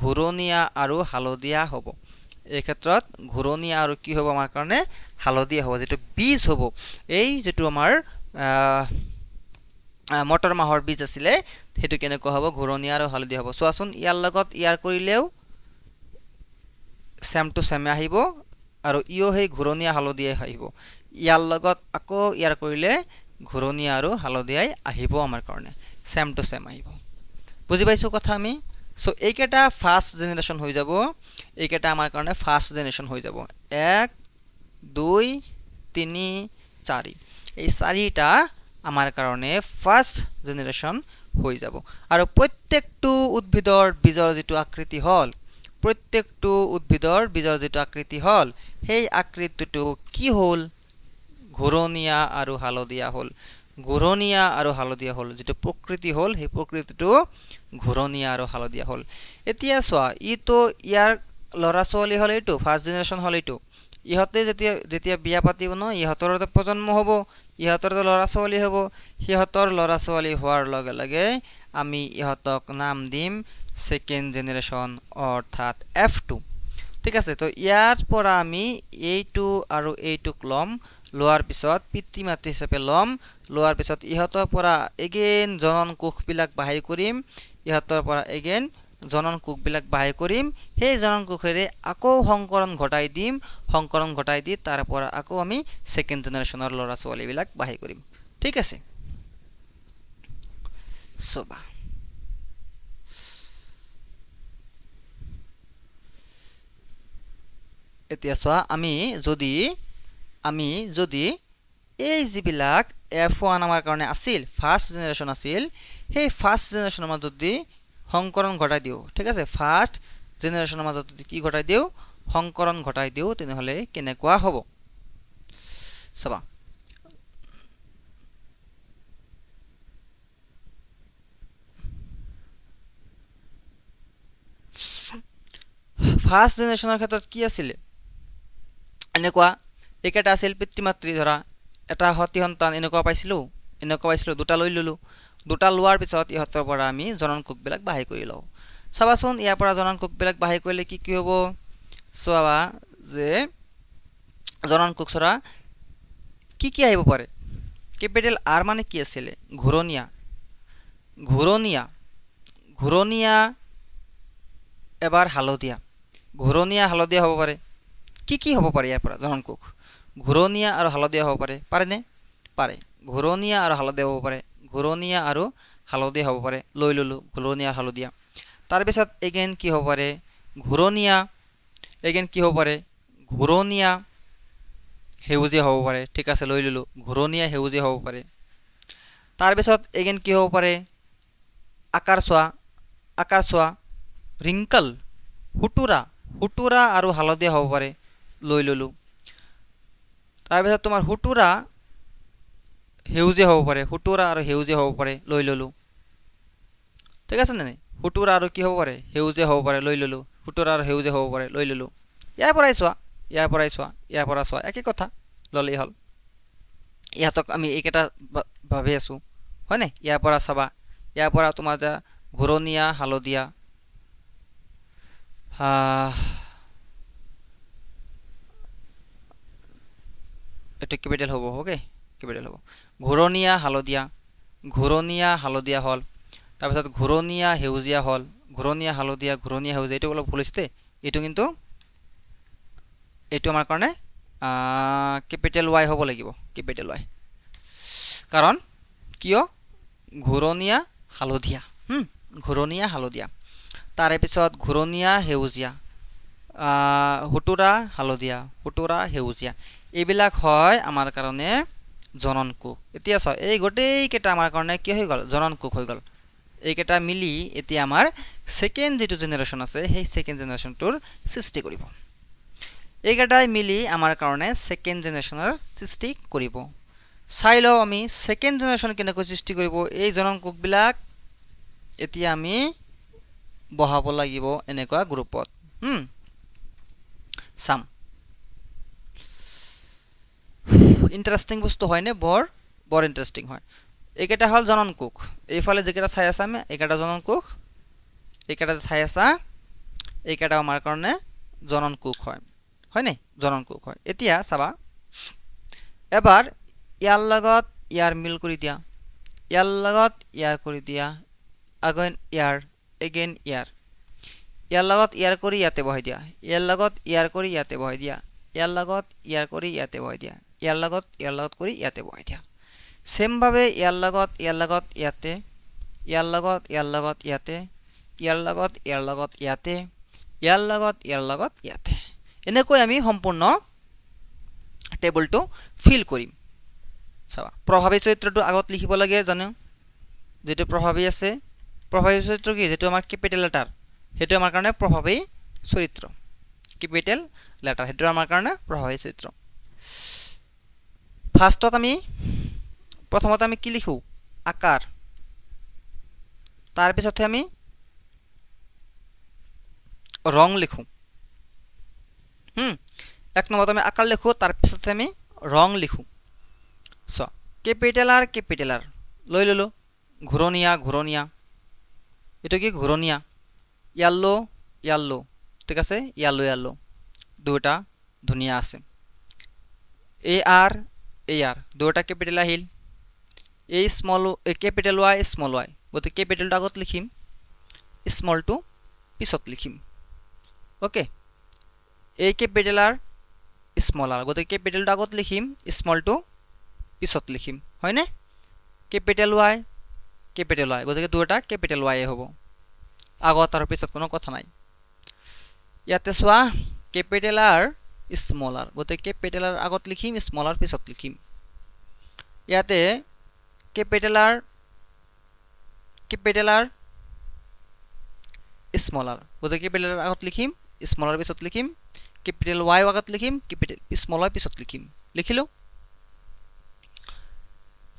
ঘূৰণীয়া আৰু হালধীয়া হ'ব এই ক্ষেত্ৰত ঘূৰণীয়া আৰু কি হ'ব আমাৰ কাৰণে হালধীয়া হ'ব যেটো বীজ হ'ব এই যেটো আমাৰ মটৰ মাহৰ বীজ আছিলে হেতু কেনেকুৱা হ'ব ঘূৰণীয়া আৰু হালধীয়া হ'ব চোৱাচোন ইয়াৰ লগত ইয়াৰ কৰিলেও সেম টু সেম আহিব আৰু ইও সেই ঘূৰণীয়া হালধীয়া আহিব ইয়াৰ লগত আকৌ ইয়াৰ কৰিলে ঘূৰণীয়া আৰু হালধীয়া আহিব আমাৰ কাৰণে সেম টু সেম আহিব বুজি পাইছো কথা আমি সো এইকেটা ফার্স্ট জেনারেশন হৈ যাব এইকেটা আমাৰ কাৰণে ফাৰ্স্ট জেনাৰেশন হৈ যাব 1 2 3 4 এই চাৰিটা আমাৰ কাৰণে ফাৰ্স্ট জেনাৰেশন হৈ যাব আৰু প্ৰত্যেকটো উদ্ভিদৰ বীজৰ যেটো আকৃতি হল প্ৰত্যেকটো উদ্ভিদৰ বীজৰ যেটো আকৃতি হল সেই আকৃতিটো কি হল ঘূৰণীয়া আৰু হালধীয়া হল ঘূৰণীয়া আৰু হালধীয়া হল যেটো প্ৰকৃতি হল সেই প্ৰকৃতিটো ঘূৰণীয়া আৰু হালধীয়া হল এতিয়া সোৱা ইটো ইয়াৰ লৰা ছোৱালী হল এইটো ফাৰ্স্ট জেনাৰেশন হল এইটো ইহতে যেতিয়া বিয়া পাতিব ন ইহতৰ প্ৰজন্ম হ'ব ইহতৰ লৰা ছোৱালী হ'ব সিহতৰ লৰা ছোৱালী হোৱাৰ লগে লগে আমি ইহতক নাম দিম সেকেন্ড জেনাৰেশন অৰ্থাৎ F2 ঠিক আছে তো ইয়াৰ পৰা আমি এইটো আৰু এইটো লম লোৱাৰ পিছত পিতৃ মাতৃ হিচাপে লম লোৱাৰ পিছত ইহতৰ পৰা এগেইন জনন কোষ বিলাক বাহিৰ কৰিম ইহতৰ পৰা এগেইন জনন কোষ বিলাক বাহিৰ কৰিম সেই জনন কোষেৰে আকৌ সংকৰণ ঘটাই দি তাৰ পৰা আকৌ আমি সেকেন্ড জেনাৰেশনৰ লৰা ছোৱালী বিলাক বাহিৰ কৰিম ঠিক আছে সবা এতিয়া সোৱা আমি যদি এই যিবিলাক F1 আমাৰ কাৰণে আছিল ফাৰ্স্ট জেনাৰেশন আছিল সেই ফাৰ্স্ট জেনাৰেশনৰ মাজত যদি সংকৰণ ঘটাই দিও ঠিক আছে ফাৰ্স্ট জেনাৰেশনৰ মাজত যদি কি ঘটাই দিও সংকৰণ ঘটাই দিও তেনেহলে কেনেকুৱা হ'ব সবা ফাৰ্স্ট জেনাৰেশনৰ ক্ষেত্ৰত কি আছিল এনেকুৱা একেটা আছিল পিতৃ মাতৃ ধৰা এটা হতি সন্তান এনেকুৱা পাইছিলো দুটা লৈ ললো দুটা লোৱাৰ পিছত ইহতৰ পৰা আমি জনন কোষ বিলাক বাহিৰ কৰি লও চাবাচোন ইয়াৰ পৰা জনন কোষ বিলাক বাহিৰ কৰিলে কি কি হ'ব সোৱা যে জনন কোষৰা কি কি আহিব পাৰে কেপিটেল R মানে কি আছিল ঘূৰণীয়া এবাৰ হালধীয়া হ'ব পাৰে কি হ'ব পাৰে ইয়াৰ পৰা জনন কোষ ঘূৰণীয়া আৰু হালধীয়া হ'ব পাৰে নে পাৰে ঘূৰণীয়া আৰু হালধীয়া হ'ব পাৰে ঘূৰণীয়া আৰু হালধীয়া হ'ব পাৰে লৈ ল'লোঁ ঘূৰণীয়া হালধীয়া তাৰপিছত এগেইন কি হ'ব পাৰে ঘূৰণীয়া এগেইন কি হ'ব পাৰে ঘূৰণীয়া সেউজীয়া হ'ব পাৰে ঠিক আছে লৈ ল'লোঁ ঘূৰণীয়া সেউজীয়া হ'ব পাৰে তাৰপিছত এগেইন কি হ'ব পাৰে আকাৰ চোৱা ৰিংকল হুটুৰা আৰু হালধীয়া হ'ব পাৰে লৈ ল'লোঁ তাৰপিছত তোমাৰ হুটুৰা সেউজীয়া হ'ব পাৰে হুটুৰা আৰু সেউজীয়া হ'ব পাৰে লৈ ল'লোঁ ঠিক আছে নে নাই হুটুৰা আৰু কি হ'ব পাৰে সেউজীয়া হ'ব পাৰে লৈ ল'লোঁ হুটুৰা আৰু সেউজীয়া হ'ব পাৰে লৈ ল'লোঁ ইয়াৰ পৰা চোৱা একে কথা ল'লেই হ'ল ইহঁতক আমি এইকেইটা ভাবি আছোঁ হয় নাই ইয়াৰ পৰা চাবা ইয়াৰ পৰা তোমাৰ যা ঘূৰণীয়া হালধীয়া এটা ক্যাপিটাল হ'ব ওকে ক্যাপিটাল হ'ব ঘূৰণীয়া হালধীয়া হ'ল তাৰপিছত ঘূৰণীয়া সেউজীয়া হ'ল ঘূৰণীয়া হালধীয়া ঘূৰণীয়া সেউজীয়া এইটো অলপ ভুল হৈছে এইটো কিন্তু এইটো আমাৰ কাৰণে ক্যাপিটাল Y হ'ব লাগিব ক্যাপিটাল Y কাৰণ কিয় ঘূৰণীয়া হালধীয়া তাৰে পিছত ঘূৰণীয়া সেউজীয়া হুটুৰা হালধীয়া হুটুৰা সেউজীয়া এইবিলাক হয় আমাৰ কাৰণে জনন কোষ এতিয়া চাও এই গোটেইকেইটা আমাৰ কাৰণে কি হৈ গ'ল জনন কোষ হৈ গ'ল এইকেইটা মিলি এতিয়া আমাৰ সেকেন্ড যেটো জেনাৰেশন আছে সেই সেকেন্ড জেনাৰেশনটোৰ সৃষ্টি কৰিব এইকেইটাই মিলি আমাৰ কাৰণে সেকেন্ড জেনাৰেশনৰ সৃষ্টি কৰিব চাই লও আমি সেকেন্ড জেনাৰেশন কেনেকৈ সৃষ্টি কৰিব এই জনন কোষবিলাক এতিয়া আমি বহাব লাগিব এনেকুৱা গ্ৰুপত সাম ইন্টাৰেস্টিং বস্তু হয় না বৰ ইন্টারেস্টিং হয় এইকেইটা হল জনন কোষ এইফালে যেকেইটা চাই আছে আমি এইকেইটা জনন কোষ এইকেইটা চাই আছে এইকেইটা আমাৰ কাৰণে জনন কোষ হয় নাই জনন কোষ হয় এতিয়া চাবা এবাৰ ইয়াৰ লগত ইয়াৰ মিল কৰি দিয়া ইয়াৰ লগত ইয়াৰ কৰি দিয়া again again ইয়াৰ লগত ইয়াৰ কৰি ইয়াতে বহাই দিয়া ইয়াৰ লগত ইয়াৰ কৰি ইয়াতে বহাই দিয়া ইয়াৰ লগত ইয়াৰ কৰি ইয়াতে বহাই দিয়া ইয়াৰ লগত কৰি ইয়াতে বহাই দিয়া সেম ভাবে ইয়াৰ লগত ইয়াতে ইয়াৰ লগত ইয়াতে ইয়াৰ লগত ইয়াতে এনেকৈ আমি সম্পূৰ্ণ টেবুলটো ফিল কৰিম চাবা প্ৰভাৱী চৰিত্ৰটো আগত লিখিব লাগে জানো যেটো প্ৰভাৱী আছে প্ৰভাৱী চৰিত্ৰ কি যেটো আমাৰ ক্যাপিটাল লেটাৰ হেতু আমাৰ কাৰণে প্ৰভাৱী চৰিত্ৰ ক্যাপিটাল লেটাৰ হেতু আমাৰ কাৰণে প্ৰভাৱী চৰিত্ৰ ফাৰ্ষ্টত আমি প্ৰথমতে আমি কি লিখো আকাৰ তাৰ পিছতে আমি ৰং লিখো এক নম্বৰত আমি আকাৰ লিখো তাৰ পিছতে আমি ৰং লিখো সো ক্যাপিটাল আৰ লৈ ললো ঘূৰণীয়া এটো কি ঘূৰণীয়া ইয়াল্লো ঠিক আছে ইয়াল্লো দুটা ধুনিয়া আছে এ আর দুটা ক্যাপিটাল আহিল এই small capital Y small y গতে ক্যাপিটালটো আগত লিখিম স্মলটো পিছত লিখিম ওকে এই ক্যাপিটাল আর স্মল আর গতে ক্যাপিটালটো আগত লিখিম স্মলটো পিছত লিখিম হয় না ক্যাপিটাল Y গতে দুটা ক্যাপিটাল Y হ'ব আগত আৰু পিছত কোনো কথা নাই ইয়াতে সোয়া ক্যাপিটাল আর স্মল আর গতে ক্যাপিটাল আর আগত লিখিম স্মল আর পিছত লিখিম ইয়াতে ক্যাপিটাল আর স্মল আর গতে ক্যাপিটাল আর আগত লিখিম স্মল আর পিছত লিখিম ক্যাপিটাল Y আগত লিখিম ক্যাপিটাল স্মল আর পিছত লিখিম লিখিলো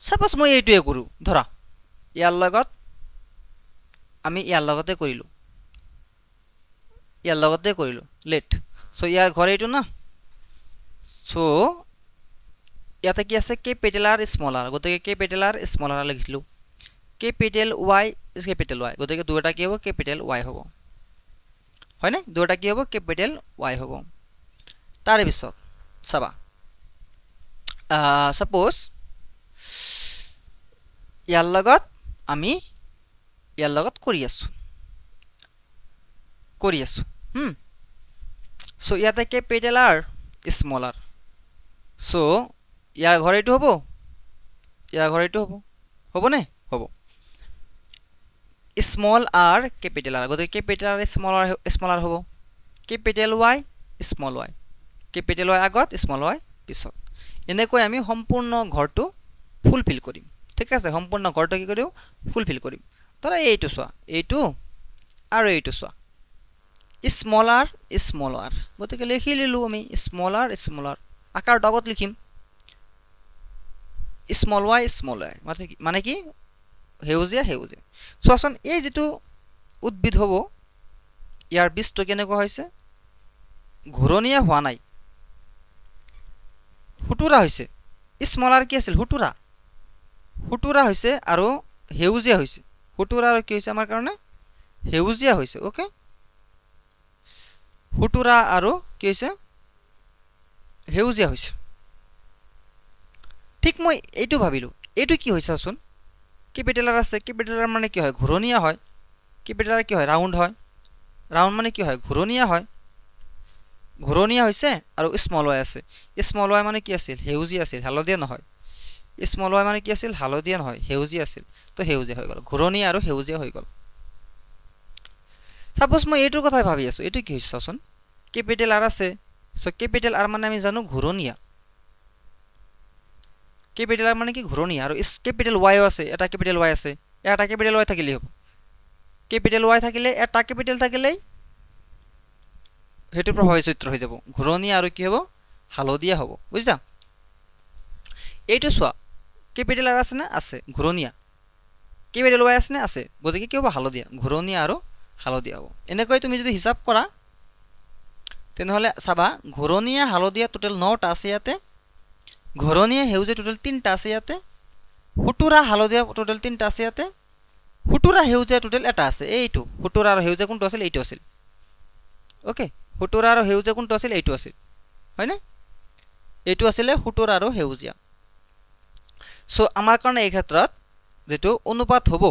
সাপোজ মই এইটোৱে কৰো ধৰা ইয়াৰ লগত আমি ইয়াৰ লগতে কৰিলো লেট সো ইয়াৰ ঘৰ এইটো না সো ইয়াতে কি আছে ক্যাপিটাল আর স্মল আর গতে ক্যাপিটাল আর স্মল আর লিখিলো ক্যাপিটাল Y গতে দুটা কি হ'ব ক্যাপিটাল Y হ'ব হয় না দুটা কি হ'ব ক্যাপিটাল Y হ'ব তাৰ পিছত চাবা সাপোজ ইয়াৰ লগত আমি ইয়াৰ লগত কৰি আছো সো ইয়াতে capital R small R so ইয়াৰ ঘৰ এইটো হ'ব হ'ব নে হ'ব স্মল আৰ কেপিটেল আৰ, গতিকে কেপিটেল আৰ স্মল আৰ হ'ব, capital Y small Y, capital Y আগত স্মল ৱাই পিছত, এনেকৈ আমি সম্পূৰ্ণ ঘৰটো ফুলফিল কৰিম। ঠিক আছে, সম্পূৰ্ণ ঘৰটো কি কৰিম ফুলফিল কৰিম। ধৰা এইটো চোৱা, এইটো আৰু এইটো চোৱা, স্মল আৰ, গতিকে লিখি লিলোঁ আমি স্মল আৰ, আকাৰটো আগত লিখিম, স্মল ৱাই মানে কি সেউজীয়া। চোৱাচোন এই যিটো উদ্ভিদ হ'ব, ইয়াৰ বীজটো কেনেকুৱা হৈছে, ঘূৰণীয়া হোৱা নাই, সুতুৰা হৈছে। স্মল আৰ কি আছিল, সুতুৰা হৈছে আৰু সেউজীয়া হৈছে, সুতুৰা আৰু কি হৈছে আমাৰ কাৰণে সেউজীয়া হৈছে। অ'কে, সুতুৰা আৰু কি হৈছে সেউজীয়া হৈছে। ঠিক মই এইটো ভাবিলোঁ, এইটো কি হৈছে চোন, কেপিটেল আৰ আছে, কেপিটেল আৰ মানে কি হয় ঘূৰণীয়া হয়, কেপিটেল আৰ কি হয় ৰাউণ্ড হয়, ৰাউণ্ড মানে কি হয় ঘূৰণীয়া হয়, ঘূৰণীয়া হৈছে আৰু স্মল ৱাই আছে, স্মল ৱাই মানে কি আছিল সেউজীয়া আছিল, হালধীয়া নহয়, স্মল ৱাই মানে কি আছিল হালধীয়া নহয় সেউজীয়া আছিল, তো সেউজীয়া হৈ গ'ল, ঘূৰণীয়া আৰু সেউজীয়া হৈ গ'ল। সাপোজ মই এইটোৰ কথাই ভাবি আছোঁ, এইটো কি হৈছে চাওচোন, কেপিটেল আৰ আছে, চ' কেপিটেল আৰ মানে আমি জানো ঘূৰণীয়া, কেপিটেল আৰ মানে কি ঘূৰণীয়া, আৰু কেপিটেল ৱাইও আছে, এটা কেপিটেল ৱাই আছে, এটা কেপিটেল ৱাই থাকিলেই হ'ব, কেপিটেল ৱাই থাকিলে এটা কেপিটেল থাকিলেই সেইটো প্ৰভাৱী চৰিত্ৰ হৈ যাব, ঘূৰণীয়া আৰু কি হ'ব হালধীয়া হ'ব, বুজিছা। এইটো চোৱা, কেপিটেল আৰ আছে নে আছে, ঘূৰণীয়া, কেপিটেল ৱাই আছে নে আছে, গতিকে কি হ'ব হালধীয়া, ঘূৰণীয়া আৰু হালধীয়া হ'ব। এনেকৈ তুমি যদি হিচাপ কৰা তেনেহ'লে চাবা, ঘূৰণীয়া হালধীয়া টোটেল 9টা আছে ইয়াতে, ঘূৰণীয়া সেউজীয়া টোটেল 3টা আছে ইয়াতে, সুতুৰা হালধীয়া টোটেল 3টা আছে ইয়াতে, সুতুৰা সেউজীয়া টোটেল এটা আছে, এইটো সুতুৰা আৰু সেউজীয়া কোনটো আছিল, এইটো আছিল। অ'কে, সুতুৰা আৰু সেউজীয়া কোনটো আছিল, এইটো আছিল, হয়নে, এইটো আছিলে সুতুৰা আৰু সেউজীয়া। চ' আমাৰ কাৰণে এই ক্ষেত্ৰত যিটো অনুপাত হ'ব,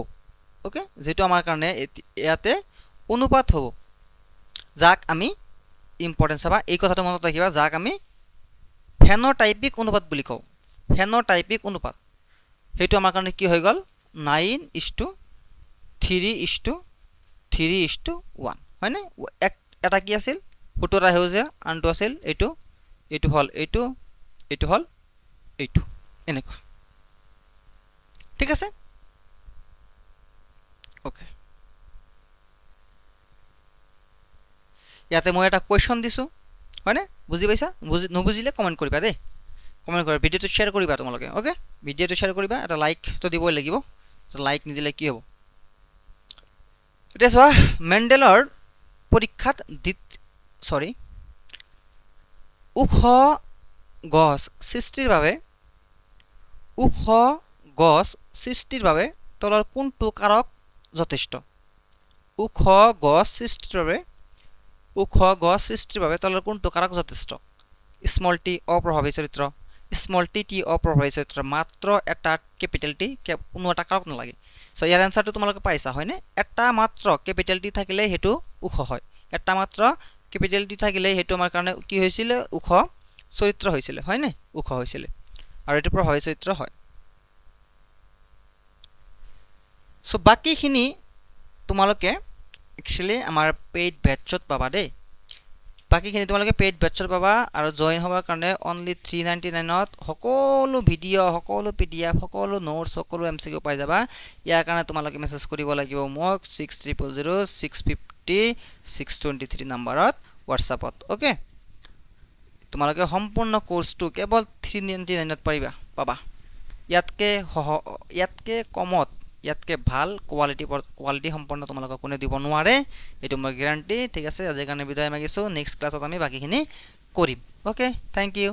অ'কে, যিটো আমাৰ কাৰণে ইয়াতে অনুপাত হ'ব, যাক আমি ইম্পৰ্টেঞ্চ চাবা, এই কথাটো মনত ৰাখিবা, যাক আমি ফেন'টাইপিক অনুপাত বুলি কওঁ, ফেন'টাইপিক অনুপাত, সেইটো আমাৰ কাৰণে কি হৈ গ'ল 9:3:1, হয়নে, এটা কি আছিল সুতুৰা সেউজীয়া, আনটো আছিল এইটো, এইটো হ'ল এইটো, এইটো হ'ল এইটো, এনেকুৱা। ঠিক আছে, অ'কে, ইয়াতে মই এটা কুৱেশ্যন দিছোঁ, হয়নে, বুজি পাইছা, নুবুজিলে কমেণ্ট কৰিবা দেই, কমেণ্ট কৰিবা, ভিডিঅ'টো শ্বেয়াৰ কৰিবা তোমালোকে। অ'কে, ভিডিঅ'টো শ্বেয়াৰ কৰিবা, এটা লাইকটো দিবই লাগিব, লাইক নিদিলে কি হ'ব। এতিয়া চোৱা, মেণ্ডেলৰ পৰীক্ষাত ওখ গছ সৃষ্টিৰ বাবে তলৰ কোনটো কাৰক যথেষ্ট, ওখ গছ সৃষ্টিৰ বাবে তলৰ কোনটো কাৰক যথেষ্ট, স্মল টি অপ্ৰভাৱী চৰিত্ৰ, স্মল টি অপ্ৰভাৱী চৰিত্ৰ, মাত্ৰ এটা কেপিটেল টি, কোনো এটা কাৰক নালাগে। চ' ইয়াৰ এনচাৰটো তোমালোকে পাইছা, হয়নে, এটা মাত্ৰ কেপিটেল টি থাকিলে সেইটো ওখ হয়, এটা মাত্ৰ কেপিটেল টি থাকিলে সেইটো আমাৰ কাৰণে কি হৈছিলে ওখ চৰিত্ৰ হৈছিলে, হয়নে, ওখ হৈছিলে, আৰু এইটো প্ৰভাৱী চৰিত্ৰ হয়। চ' বাকীখিনি তোমালোকে একচুৱেলি আমাৰ পেইড বেটছত পাবা দেই, বাকীখিনি তোমালোকে পেইড বেটছত পাবা, আৰু জইন হ'বৰ কাৰণে অনলি 399ত সকলো ভিডিঅ', সকলো PDF, সকলো নোটছ, সকলো MCQ পাই যাবা। ইয়াৰ কাৰণে তোমালোকে মেছেজ কৰিব লাগিব মোক 6000650623 নাম্বাৰত হোৱাটছআপত। অ'কে, তোমালোকে সম্পূৰ্ণ কোৰ্চটো কেৱল 399ত পাবা। ইয়াতকৈ কমত, ইয়াতকৈ ভাল কোৱালিটি সম্পন্ন তোমালোকক কোনে দিব নোৱাৰে, এইটো মই গেৰাণ্টি। ঠিক আছে, আজিৰ কাৰণে বিদায় মাগিছোঁ, নেক্সট ক্লাছত আমি বাকীখিনি কৰিম। Okay, thank U.